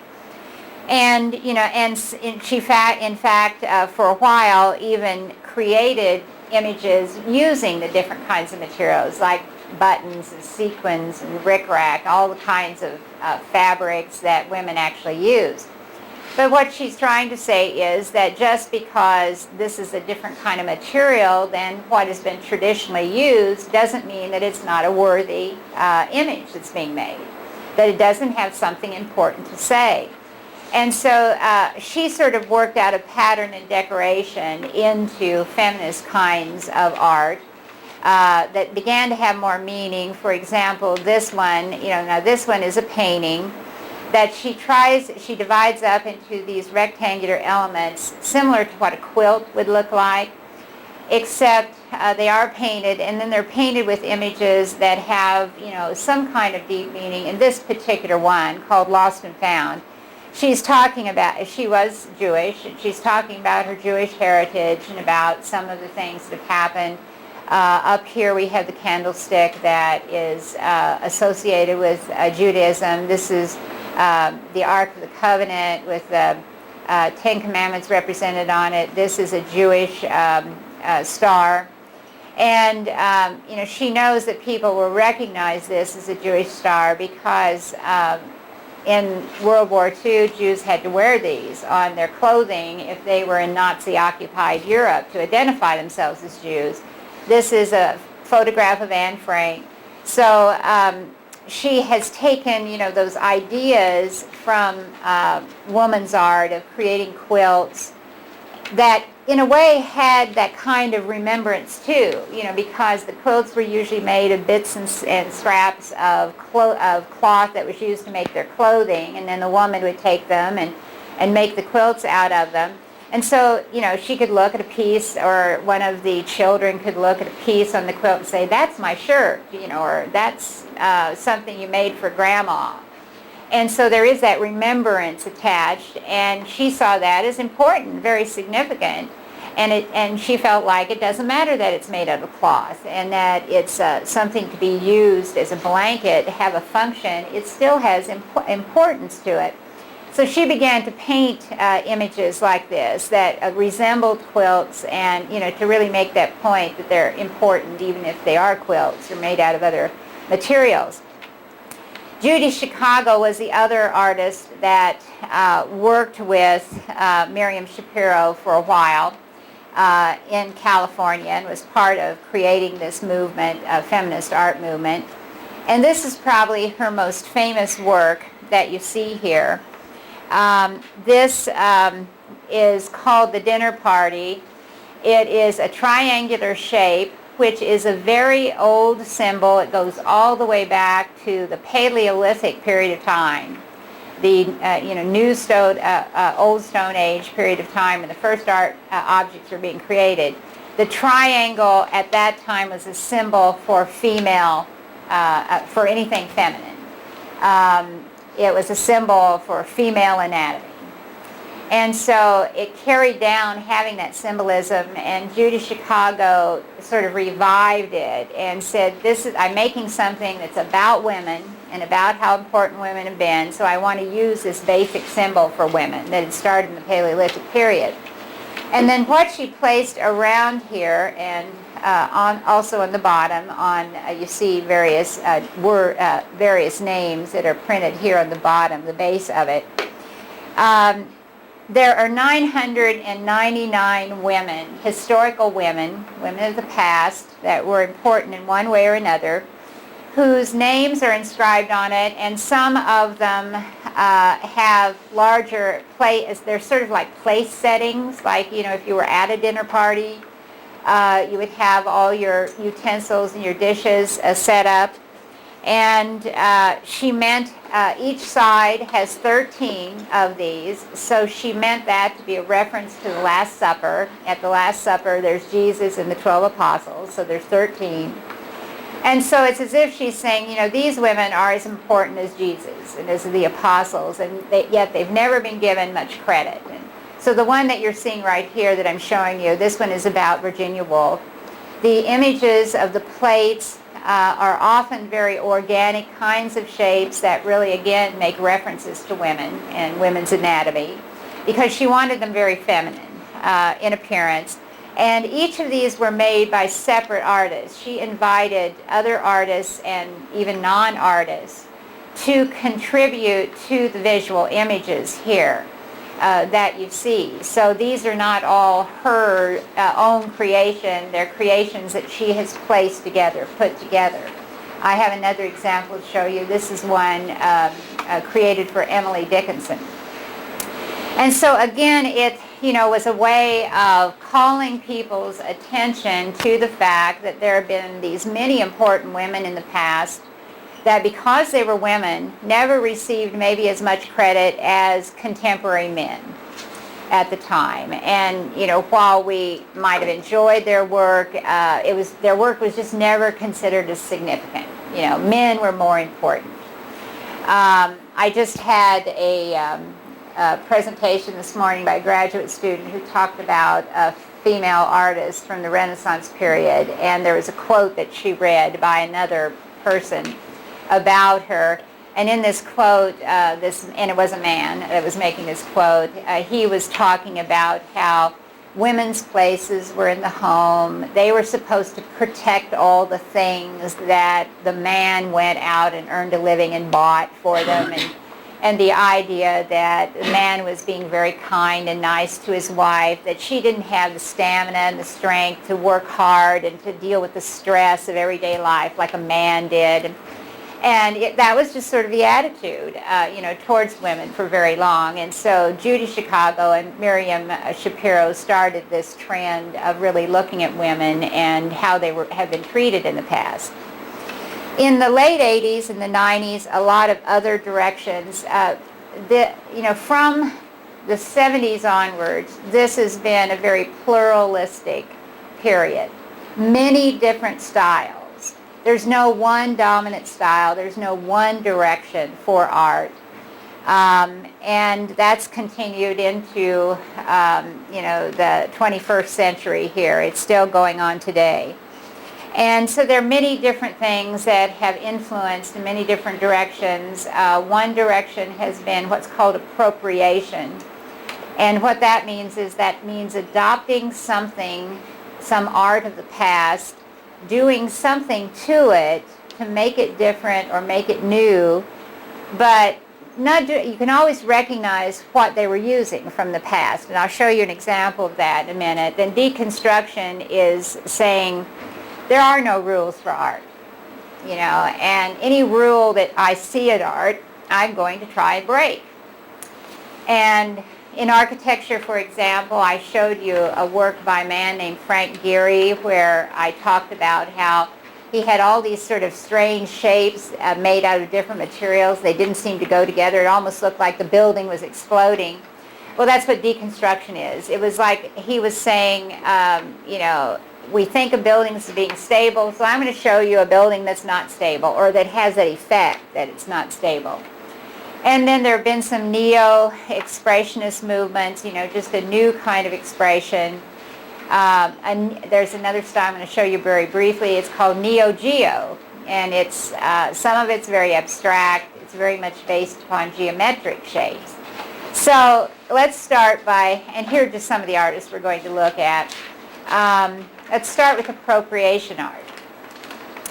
S1: And, and she, in fact, for a while, even created images using the different kinds of materials, like buttons and sequins and rickrack, all the kinds of fabrics that women actually use. But what she's trying to say is that just because this is a different kind of material than what has been traditionally used doesn't mean that it's not a worthy image that's being made, that it doesn't have something important to say. And so she sort of worked out a pattern and decoration into feminist kinds of art that began to have more meaning. For example, this one, now this one is a painting that she divides up into these rectangular elements similar to what a quilt would look like, except they are painted, and then they're painted with images that have, some kind of deep meaning. In this particular one, called Lost and Found, she's talking about, she was Jewish, and she's talking about her Jewish heritage and about some of the things that have happened. Up here we have the candlestick that is associated with Judaism. This is the Ark of the Covenant with the Ten Commandments represented on it. This is a Jewish star. And, she knows that people will recognize this as a Jewish star because in World War II, Jews had to wear these on their clothing if they were in Nazi-occupied Europe to identify themselves as Jews. This is a photograph of Anne Frank. So she has taken, those ideas from woman's art of creating quilts that, in a way, had that kind of remembrance too, because the quilts were usually made of bits and scraps of cloth that was used to make their clothing, and then the woman would take them and make the quilts out of them. And so, she could look at a piece, or one of the children could look at a piece on the quilt and say, that's my shirt, or that's something you made for Grandma. And so there is that remembrance attached, and she saw that as important, very significant. And she felt like it doesn't matter that it's made out of cloth and that it's something to be used as a blanket, have a function. It still has importance to it. So she began to paint images like this that resembled quilts, and to really make that point that they're important even if they are quilts or made out of other materials. Judy Chicago was the other artist that worked with Miriam Schapiro for a while in California, and was part of creating this movement, feminist art movement. And this is probably her most famous work that you see here. This is called The Dinner Party. It is a triangular shape, which is a very old symbol. It goes all the way back to the Paleolithic period of time, the Old Stone Age period of time when the first art objects were being created. The triangle at that time was a symbol for female, for anything feminine. It was a symbol for female anatomy. And so it carried down having that symbolism, and Judy Chicago sort of revived it and said, I'm making something that's about women and about how important women have been, so I want to use this basic symbol for women that had started in the Paleolithic period. And then what she placed around here, and also on the bottom, you see various names that are printed here on the bottom, the base of it. There are 999 women, historical women of the past that were important in one way or another, whose names are inscribed on it, and some of them have larger they're sort of like place settings, like, if you were at a dinner party, you would have all your utensils and your dishes set up. And she meant each side has 13 of these, so she meant that to be a reference to the Last Supper. At the Last Supper, there's Jesus and the 12 apostles, so there's 13. And so it's as if she's saying, these women are as important as Jesus and as the apostles, and yet they've never been given much credit. And so the one that you're seeing right here that I'm showing you, this one is about Virginia Woolf. The images of the plates are often very organic kinds of shapes that really, again, make references to women and women's anatomy, because she wanted them very feminine in appearance. And each of these were made by separate artists. She invited other artists and even non-artists to contribute to the visual images here that you see. So these are not all her own creation. They're creations that she has placed together, put together. I have another example to show you. This is one created for Emily Dickinson. And so again, it was a way of calling people's attention to the fact that there have been these many important women in the past that, because they were women, never received maybe as much credit as contemporary men at the time. And while we might have enjoyed their work, their work was just never considered as significant. Men were more important. I just had a presentation this morning by a graduate student who talked about a female artist from the Renaissance period, and there was a quote that she read by another person about her. And in this quote, and it was a man that was making this quote, he was talking about how women's places were in the home. They were supposed to protect all the things that the man went out and earned a living and bought for them, and the idea that the man was being very kind and nice to his wife, that she didn't have the stamina and the strength to work hard and to deal with the stress of everyday life like a man did. And that was just sort of the attitude, towards women for very long. And so Judy Chicago and Miriam Schapiro started this trend of really looking at women and how they have been treated in the past. In the late 80s and the 90s, a lot of other directions, from the 70s onwards, this has been a very pluralistic period. Many different styles. There's no one dominant style. There's no one direction for art. And that's continued into, the 21st century here. It's still going on today. And so there are many different things that have influenced in many different directions. One direction has been what's called appropriation. And what that means is adopting something, some art of the past, doing something to it to make it different or make it new, but you can always recognize what they were using from the past. And I'll show you an example of that in a minute. Then deconstruction is saying there are no rules for art, and any rule that I see at art, I'm going to try and break. And in architecture, for example, I showed you a work by a man named Frank Gehry where I talked about how he had all these sort of strange shapes made out of different materials. They didn't seem to go together. It almost looked like the building was exploding. Well, that's what deconstruction is. It was like he was saying, we think of buildings as being stable, so I'm going to show you a building that's not stable or that has that effect that it's not stable. And then there have been some neo-expressionist movements, just a new kind of expression. And there's another style I'm going to show you very briefly. It's called Neo-Geo, and it's some of it's very abstract. It's very much based upon geometric shapes. So let's start by, and here are just some of the artists we're going to look at. Let's start with appropriation art.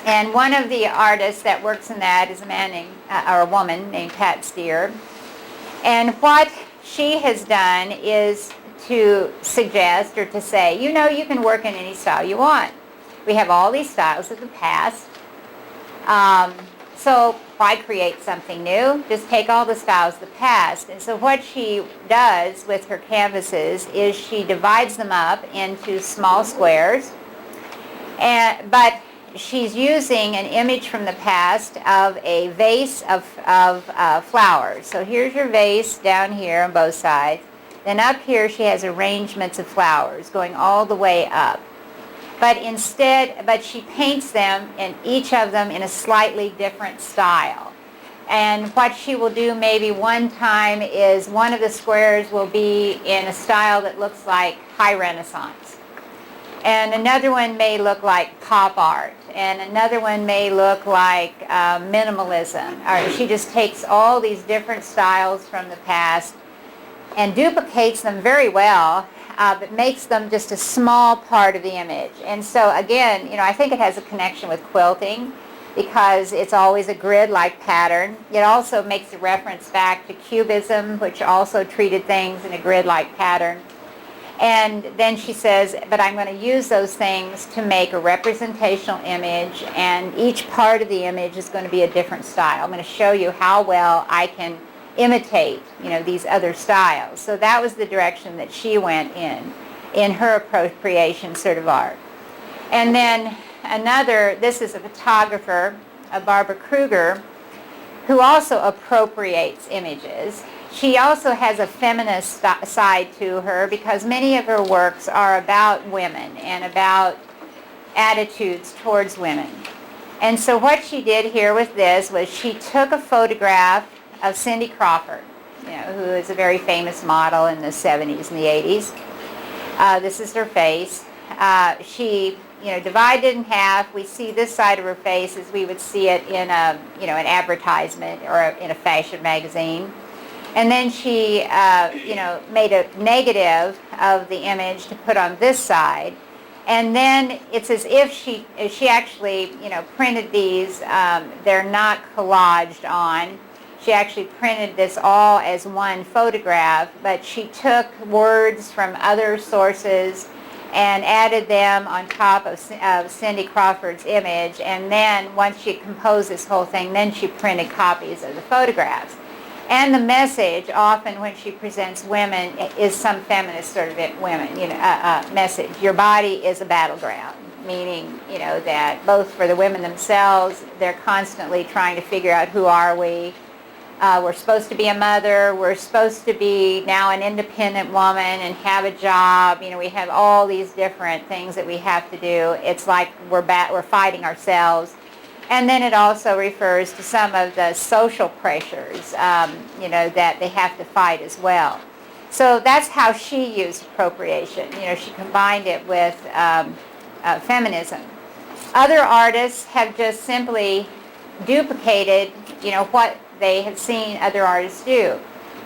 S1: And one of the artists that works in that is a man named, or a woman named Pat Steer. And what she has done is to suggest or to say, you can work in any style you want. We have all these styles of the past. So why create something new? Just take all the styles of the past. And so what she does with her canvases is she divides them up into small squares. But she's using an image from the past of a vase of flowers. So here's your vase down here on both sides. Then up here she has arrangements of flowers going all the way up. But she paints them, in each of them, in a slightly different style. And what she will do maybe one time is one of the squares will be in a style that looks like high Renaissance. And another one may look like pop art. And another one may look like minimalism. Or she just takes all these different styles from the past and duplicates them very well, but makes them just a small part of the image. And so again, I think it has a connection with quilting because it's always a grid-like pattern. It also makes a reference back to Cubism, which also treated things in a grid-like pattern. And then she says, but I'm going to use those things to make a representational image, and each part of the image is going to be a different style. I'm going to show you how well I can imitate, these other styles. So that was the direction that she went in her appropriation sort of art. And then this is a photographer, Barbara Kruger, who also appropriates images. She also has a feminist side to her because many of her works are about women and about attitudes towards women. And so what she did here with this was she took a photograph of Cindy Crawford, who is a very famous model in the 70s and the 80s. This is her face. She, divided it in half. We see this side of her face as we would see it in an advertisement or in a fashion magazine. And then she, made a negative of the image to put on this side. And then it's as if she actually, printed these. They're not collaged on. She actually printed this all as one photograph, but she took words from other sources and added them on top of Cindy Crawford's image. And then once she composed this whole thing, then she printed copies of the photographs. And the message, often when she presents women, is some feminist sort of message. Your body is a battleground, meaning, that both for the women themselves, they're constantly trying to figure out who are we. We're supposed to be a mother. We're supposed to be now an independent woman and have a job. We have all these different things that we have to do. It's like we're fighting ourselves. And then it also refers to some of the social pressures, that they have to fight as well. So that's how she used appropriation. She combined it with feminism. Other artists have just simply duplicated, what they have seen other artists do.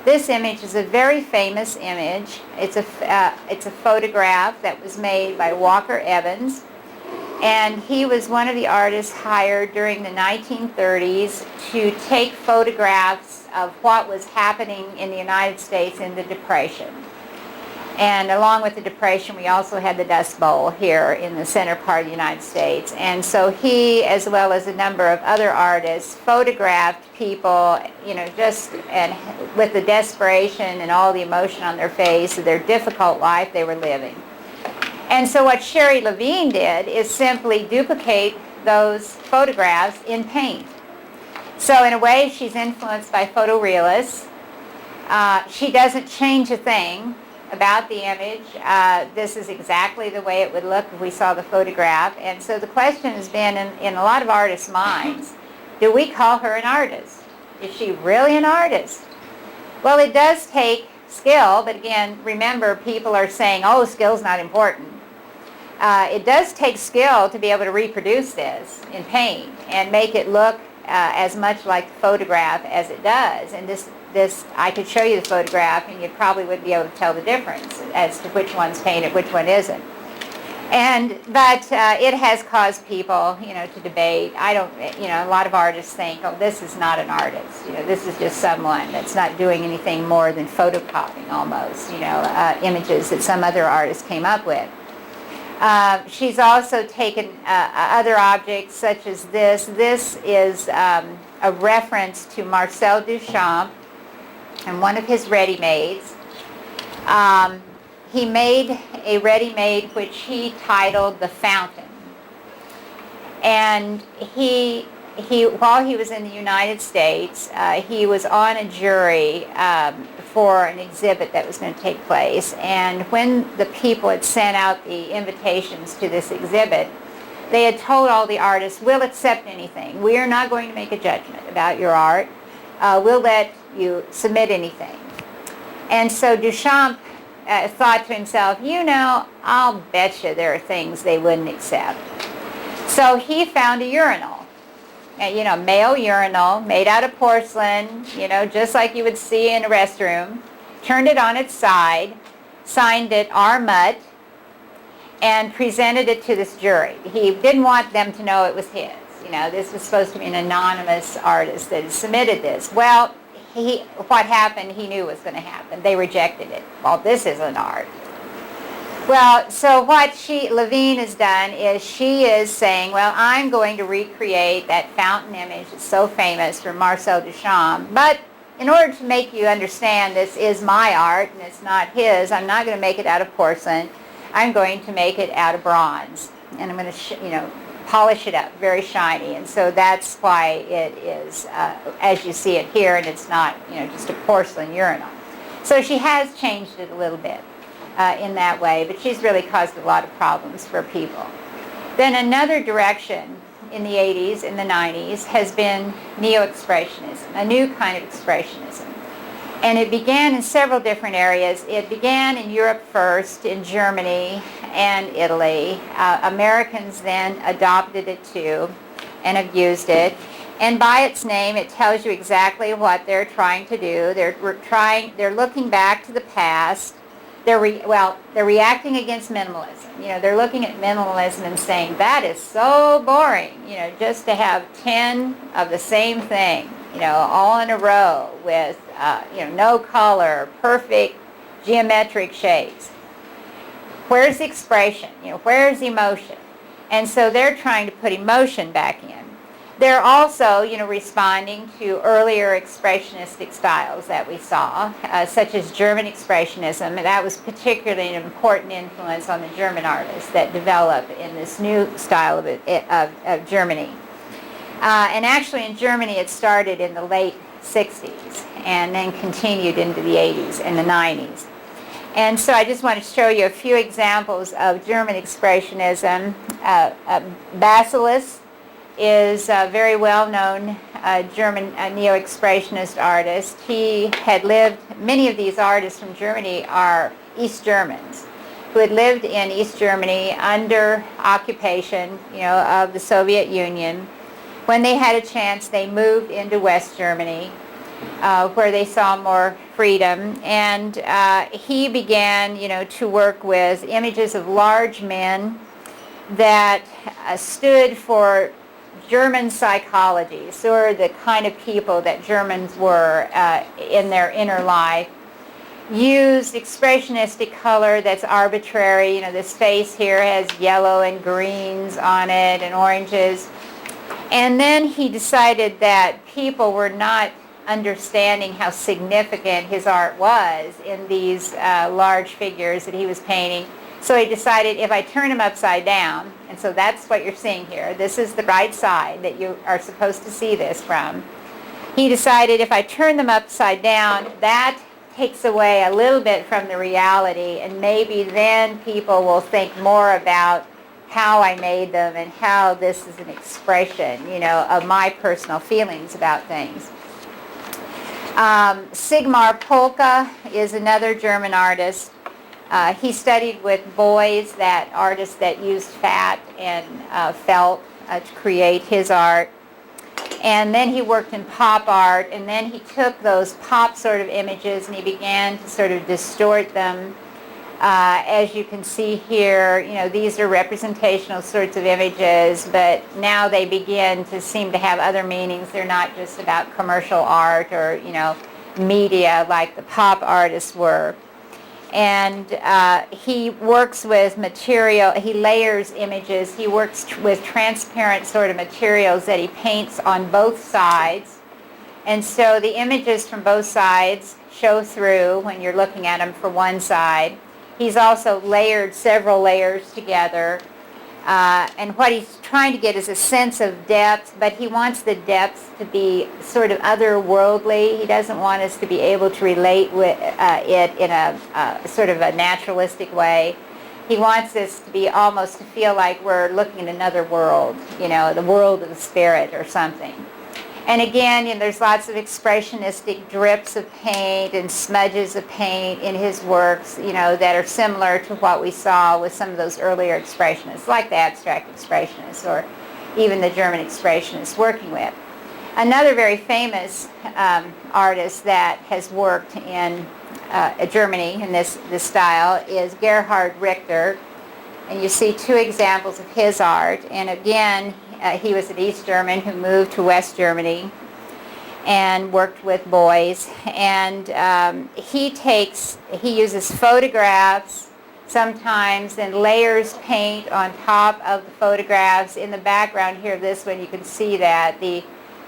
S1: This image is a very famous image. It's a photograph that was made by Walker Evans, and he was one of the artists hired during the 1930s to take photographs of what was happening in the United States in the Depression. And along with the Depression, we also had the Dust Bowl here in the center part of the United States. And so he, as well as a number of other artists, photographed people, just and with the desperation and all the emotion on their face of their difficult life they were living. And so what Sherry Levine did is simply duplicate those photographs in paint. So in a way, she's influenced by photorealists. She doesn't change a thing about the image. This is exactly the way it would look if we saw the photograph. And so the question has been in a lot of artists' minds, do we call her an artist? Is she really an artist? Well, it does take skill, but again, remember, people are saying, oh, skill's not important. It does take skill to be able to reproduce this in paint and make it look as much like the photograph as it does. And this, I could show you the photograph and you probably would be able to tell the difference as to which one's painted, which one isn't. But it has caused people, to debate. A lot of artists think, oh, this is not an artist. This is just someone that's not doing anything more than photocopying almost, images that some other artist came up with. She's also taken other objects such as this. This is a reference to Marcel Duchamp and one of his ready-mades. He made a ready-made which he titled The Fountain. And while he was in the United States, he was on a jury for an exhibit that was going to take place. And when the people had sent out the invitations to this exhibit, they had told all the artists, we'll accept anything. We are not going to make a judgment about your art. We'll let you submit anything. And so Duchamp thought to himself, I'll bet you there are things they wouldn't accept. So he found a urinal. Male urinal made out of porcelain, just like you would see in a restroom, turned it on its side, signed it R. Mutt, and presented it to this jury. He didn't want them to know it was his. This was supposed to be an anonymous artist that had submitted this. Well, what happened, he knew was going to happen. They rejected it. Well, this isn't art. Well, so what Levine has done is she is saying, well, I'm going to recreate that fountain image that's so famous from Marcel Duchamp, but in order to make you understand this is my art and it's not his, I'm not going to make it out of porcelain. I'm going to make it out of bronze, and I'm going to, polish it up, very shiny, and so that's why it is, as you see it here, and it's not, just a porcelain urinal. So she has changed it a little bit. In that way, but she's really caused a lot of problems for people. Then another direction in the 80s and the 90s has been neo-expressionism, a new kind of expressionism. And it began in several different areas. It began in Europe first, in Germany and Italy. Americans then adopted it too and have used it. And by its name, it tells you exactly what they're trying to do. They're looking back to the past. They're reacting against minimalism. They're looking at minimalism and saying, that is so boring, just to have 10 of the same thing, all in a row with, no color, perfect geometric shapes. Where's the expression? Where's the emotion? And so they're trying to put emotion back in. They're also, responding to earlier expressionistic styles that we saw, such as German expressionism. And that was particularly an important influence on the German artists that developed in this new style of Germany. And actually in Germany it started in the late 60s and then continued into the 80s and the 90s. And so I just want to show you a few examples of German Expressionism. Basilius is a very well-known German neo-expressionist artist. He had lived, many of these artists from Germany are East Germans who had lived in East Germany under occupation, of the Soviet Union. When they had a chance, they moved into West Germany, where they saw more freedom. And he began, to work with images of large men that stood for German psychology, so the kind of people that Germans were in their inner life. Used expressionistic color that's arbitrary. This face here has yellow and greens on it and oranges. And then he decided that people were not understanding how significant his art was in these large figures that he was painting. So he decided, if I turn them upside down, and so that's what you're seeing here. This is the right side that you are supposed to see this from. He decided, if I turn them upside down, that takes away a little bit from the reality, and maybe then people will think more about how I made them and how this is an expression, of my personal feelings about things. Sigmar Polke is another German artist. He studied with boys, artists that used fat and felt to create his art. And then he worked in pop art, and then he took those pop sort of images and he began to sort of distort them. As you can see here, these are representational sorts of images, but now they begin to seem to have other meanings. They're not just about commercial art or, media like the pop artists were. And he works with material, he layers images, he works with transparent sort of materials that he paints on both sides. And so the images from both sides show through when you're looking at them for one side. He's also layered several layers together. And what he's trying to get is a sense of depth, but he wants the depth to be sort of otherworldly. He doesn't want us to be able to relate with it in a sort of a naturalistic way. He wants us to be almost to feel like we're looking at another world, the world of the spirit or something. And again, there's lots of expressionistic drips of paint and smudges of paint in his works, that are similar to what we saw with some of those earlier expressionists, like the abstract expressionists or even the German expressionists working with. Another very famous artist that has worked in Germany in this style is Gerhard Richter. And you see two examples of his art. And again, he was an East German who moved to West Germany and worked with boys. And he uses photographs sometimes and layers paint on top of the photographs. In the background here, this one, you can see that the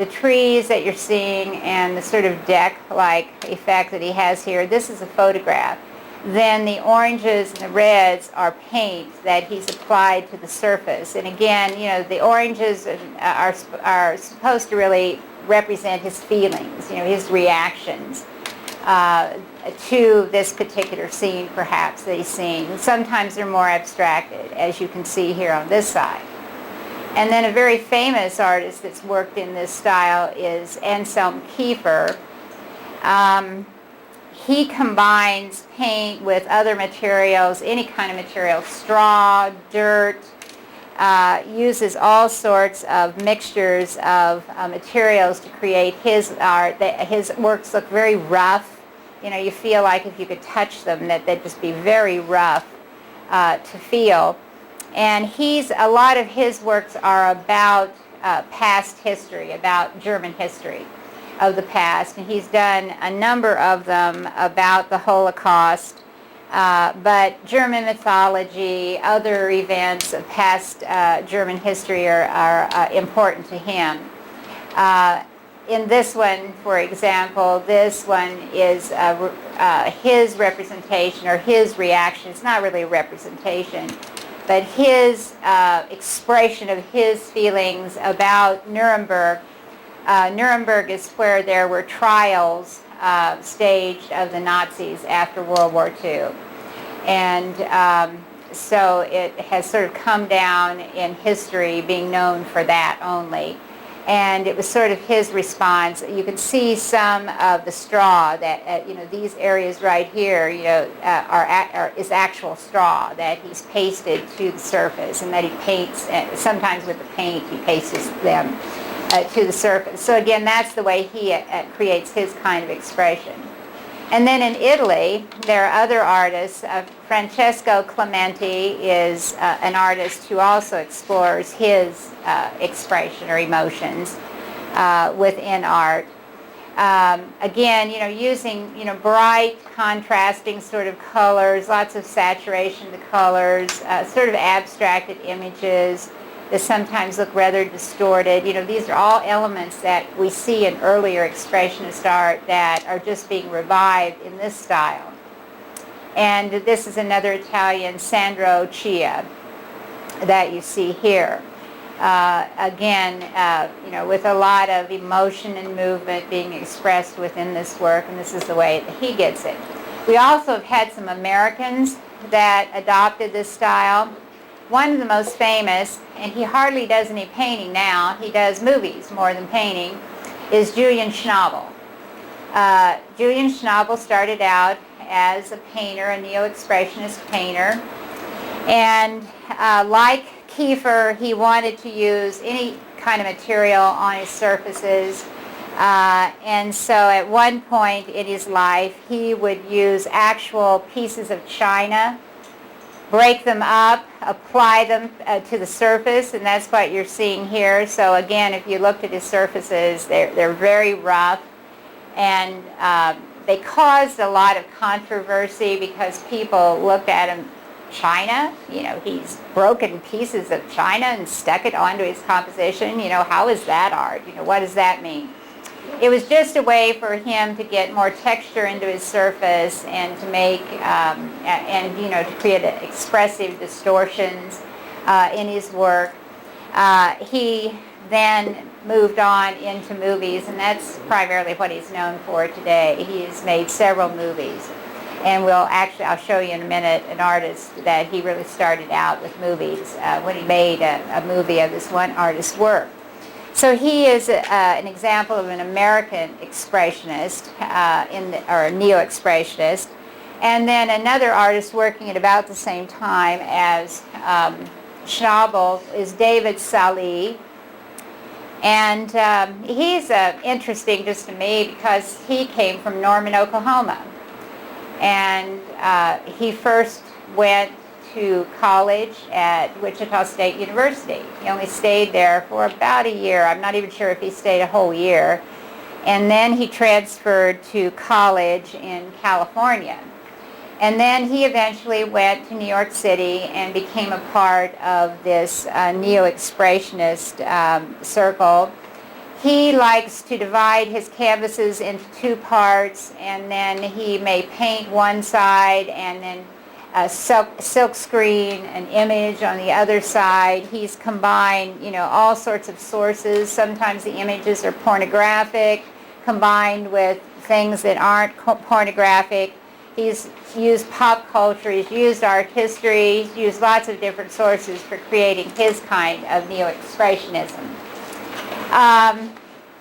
S1: trees that you're seeing and the sort of deck-like effect that he has here, this is a photograph. Then the oranges and the reds are paint that he's applied to the surface. And again, the oranges are supposed to really represent his feelings, his reactions to this particular scene, perhaps, that he's seeing. Sometimes they're more abstracted, as you can see here on this side. And then a very famous artist that's worked in this style is Anselm Kiefer. He combines paint with other materials, any kind of material, straw, dirt, uses all sorts of mixtures of materials to create his art. His works look very rough. You feel like if you could touch them that they'd just be very rough to feel. And a lot of his works are about past history, about German history of the past, and he's done a number of them about the Holocaust, but German mythology, other events of past German history are important to him. In this one, for example, this one is his representation or his reaction. It's not really a representation, but his expression of his feelings about Nuremberg Nuremberg is where there were trials staged of the Nazis after World War II. And so it has sort of come down in history being known for that only. And it was sort of his response. You can see some of the straw that, these areas right here, is actual straw that he's pasted to the surface, and that he paints, sometimes with the paint, he pastes them to the surface. So again, that's the way he creates his kind of expression. And then in Italy, there are other artists. Francesco Clementi is an artist who also explores his expression or emotions within art. Again, using bright, contrasting sort of colors, lots of saturation of the colors, sort of abstracted images that sometimes look rather distorted. These are all elements that we see in earlier expressionist art that are just being revived in this style. And this is another Italian, Sandro Chia, that you see here. Again, with a lot of emotion and movement being expressed within this work, and this is the way that he gets it. We also have had some Americans that adopted this style. One of the most famous, and he hardly does any painting now, he does movies more than painting, is Julian Schnabel. Julian Schnabel started out as a painter, a neo-expressionist painter, and like Kiefer, he wanted to use any kind of material on his surfaces, and so at one point in his life, he would use actual pieces of china, break them up, apply them to the surface, and that's what you're seeing here. So again, if you looked at his surfaces, they're very rough, and they caused a lot of controversy because people looked at him, china, he's broken pieces of china and stuck it onto his composition. How is that art? What does that mean? It was just a way for him to get more texture into his surface and to make, to create expressive distortions in his work. He then moved on into movies, and that's primarily what he's known for today. He's made several movies. And I'll show you in a minute an artist that he really started out with movies when he made a movie of this one artist's work. So he is an example of an American expressionist, or a neo-expressionist. And then another artist working at about the same time as Schnabel is David Salih. And he's interesting just to me because he came from Norman, Oklahoma. And he first went to college at Wichita State University. He only stayed there for about a year. I'm not even sure if he stayed a whole year. And then he transferred to college in California. And then he eventually went to New York City and became a part of this neo-expressionist circle. He likes to divide his canvases into two parts, and then he may paint one side and then silk screen an image on the other side. He's combined, all sorts of sources. Sometimes the images are pornographic, combined with things that aren't pornographic. He's used pop culture, he's used art history, he's used lots of different sources for creating his kind of neo-expressionism.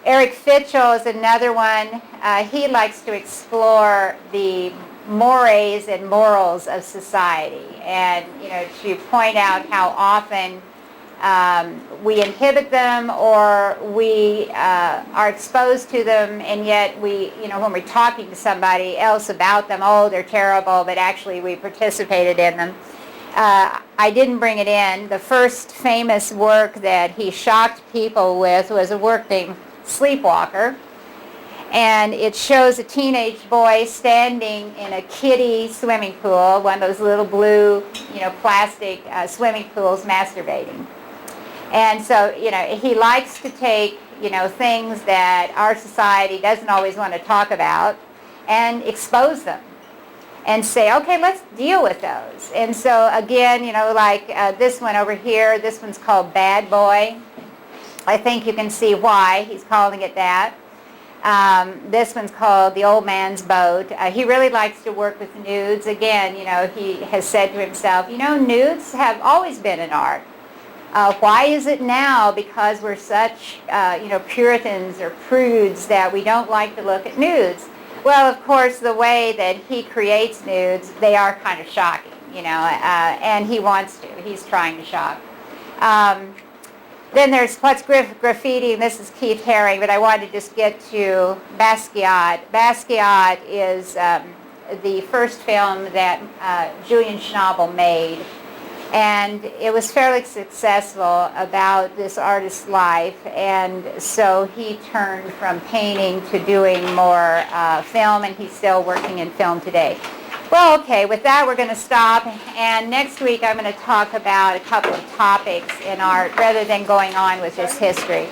S1: Eric Fitchell is another one. He likes to explore the mores and morals of society, and to point out how often we inhibit them, or we are exposed to them, and yet we, when we're talking to somebody else about them, oh, they're terrible, but actually we participated in them. I didn't bring it in. The first famous work that he shocked people with was a work named Sleepwalker. And it shows a teenage boy standing in a kiddie swimming pool, one of those little blue, plastic swimming pools, masturbating. And so, he likes to take, things that our society doesn't always want to talk about and expose them and say, okay, let's deal with those. And so, again, like this one over here, this one's called Bad Boy. I think you can see why he's calling it that. This one's called The Old Man's Boat. He really likes to work with nudes. Again, he has said to himself, nudes have always been an art. Why is it now, because we're such, Puritans or prudes, that we don't like to look at nudes? Well, of course, the way that he creates nudes, they are kind of shocking, and he wants to. He's trying to shock. Then there's What's Graffiti, and this is Keith Haring, but I wanted to just get to Basquiat. Basquiat is the first film that Julian Schnabel made, and it was fairly successful about this artist's life, and so he turned from painting to doing more film, and he's still working in film today. Well, okay, with that we're going to stop, and next week I'm going to talk about a couple of topics in art rather than going on with this history.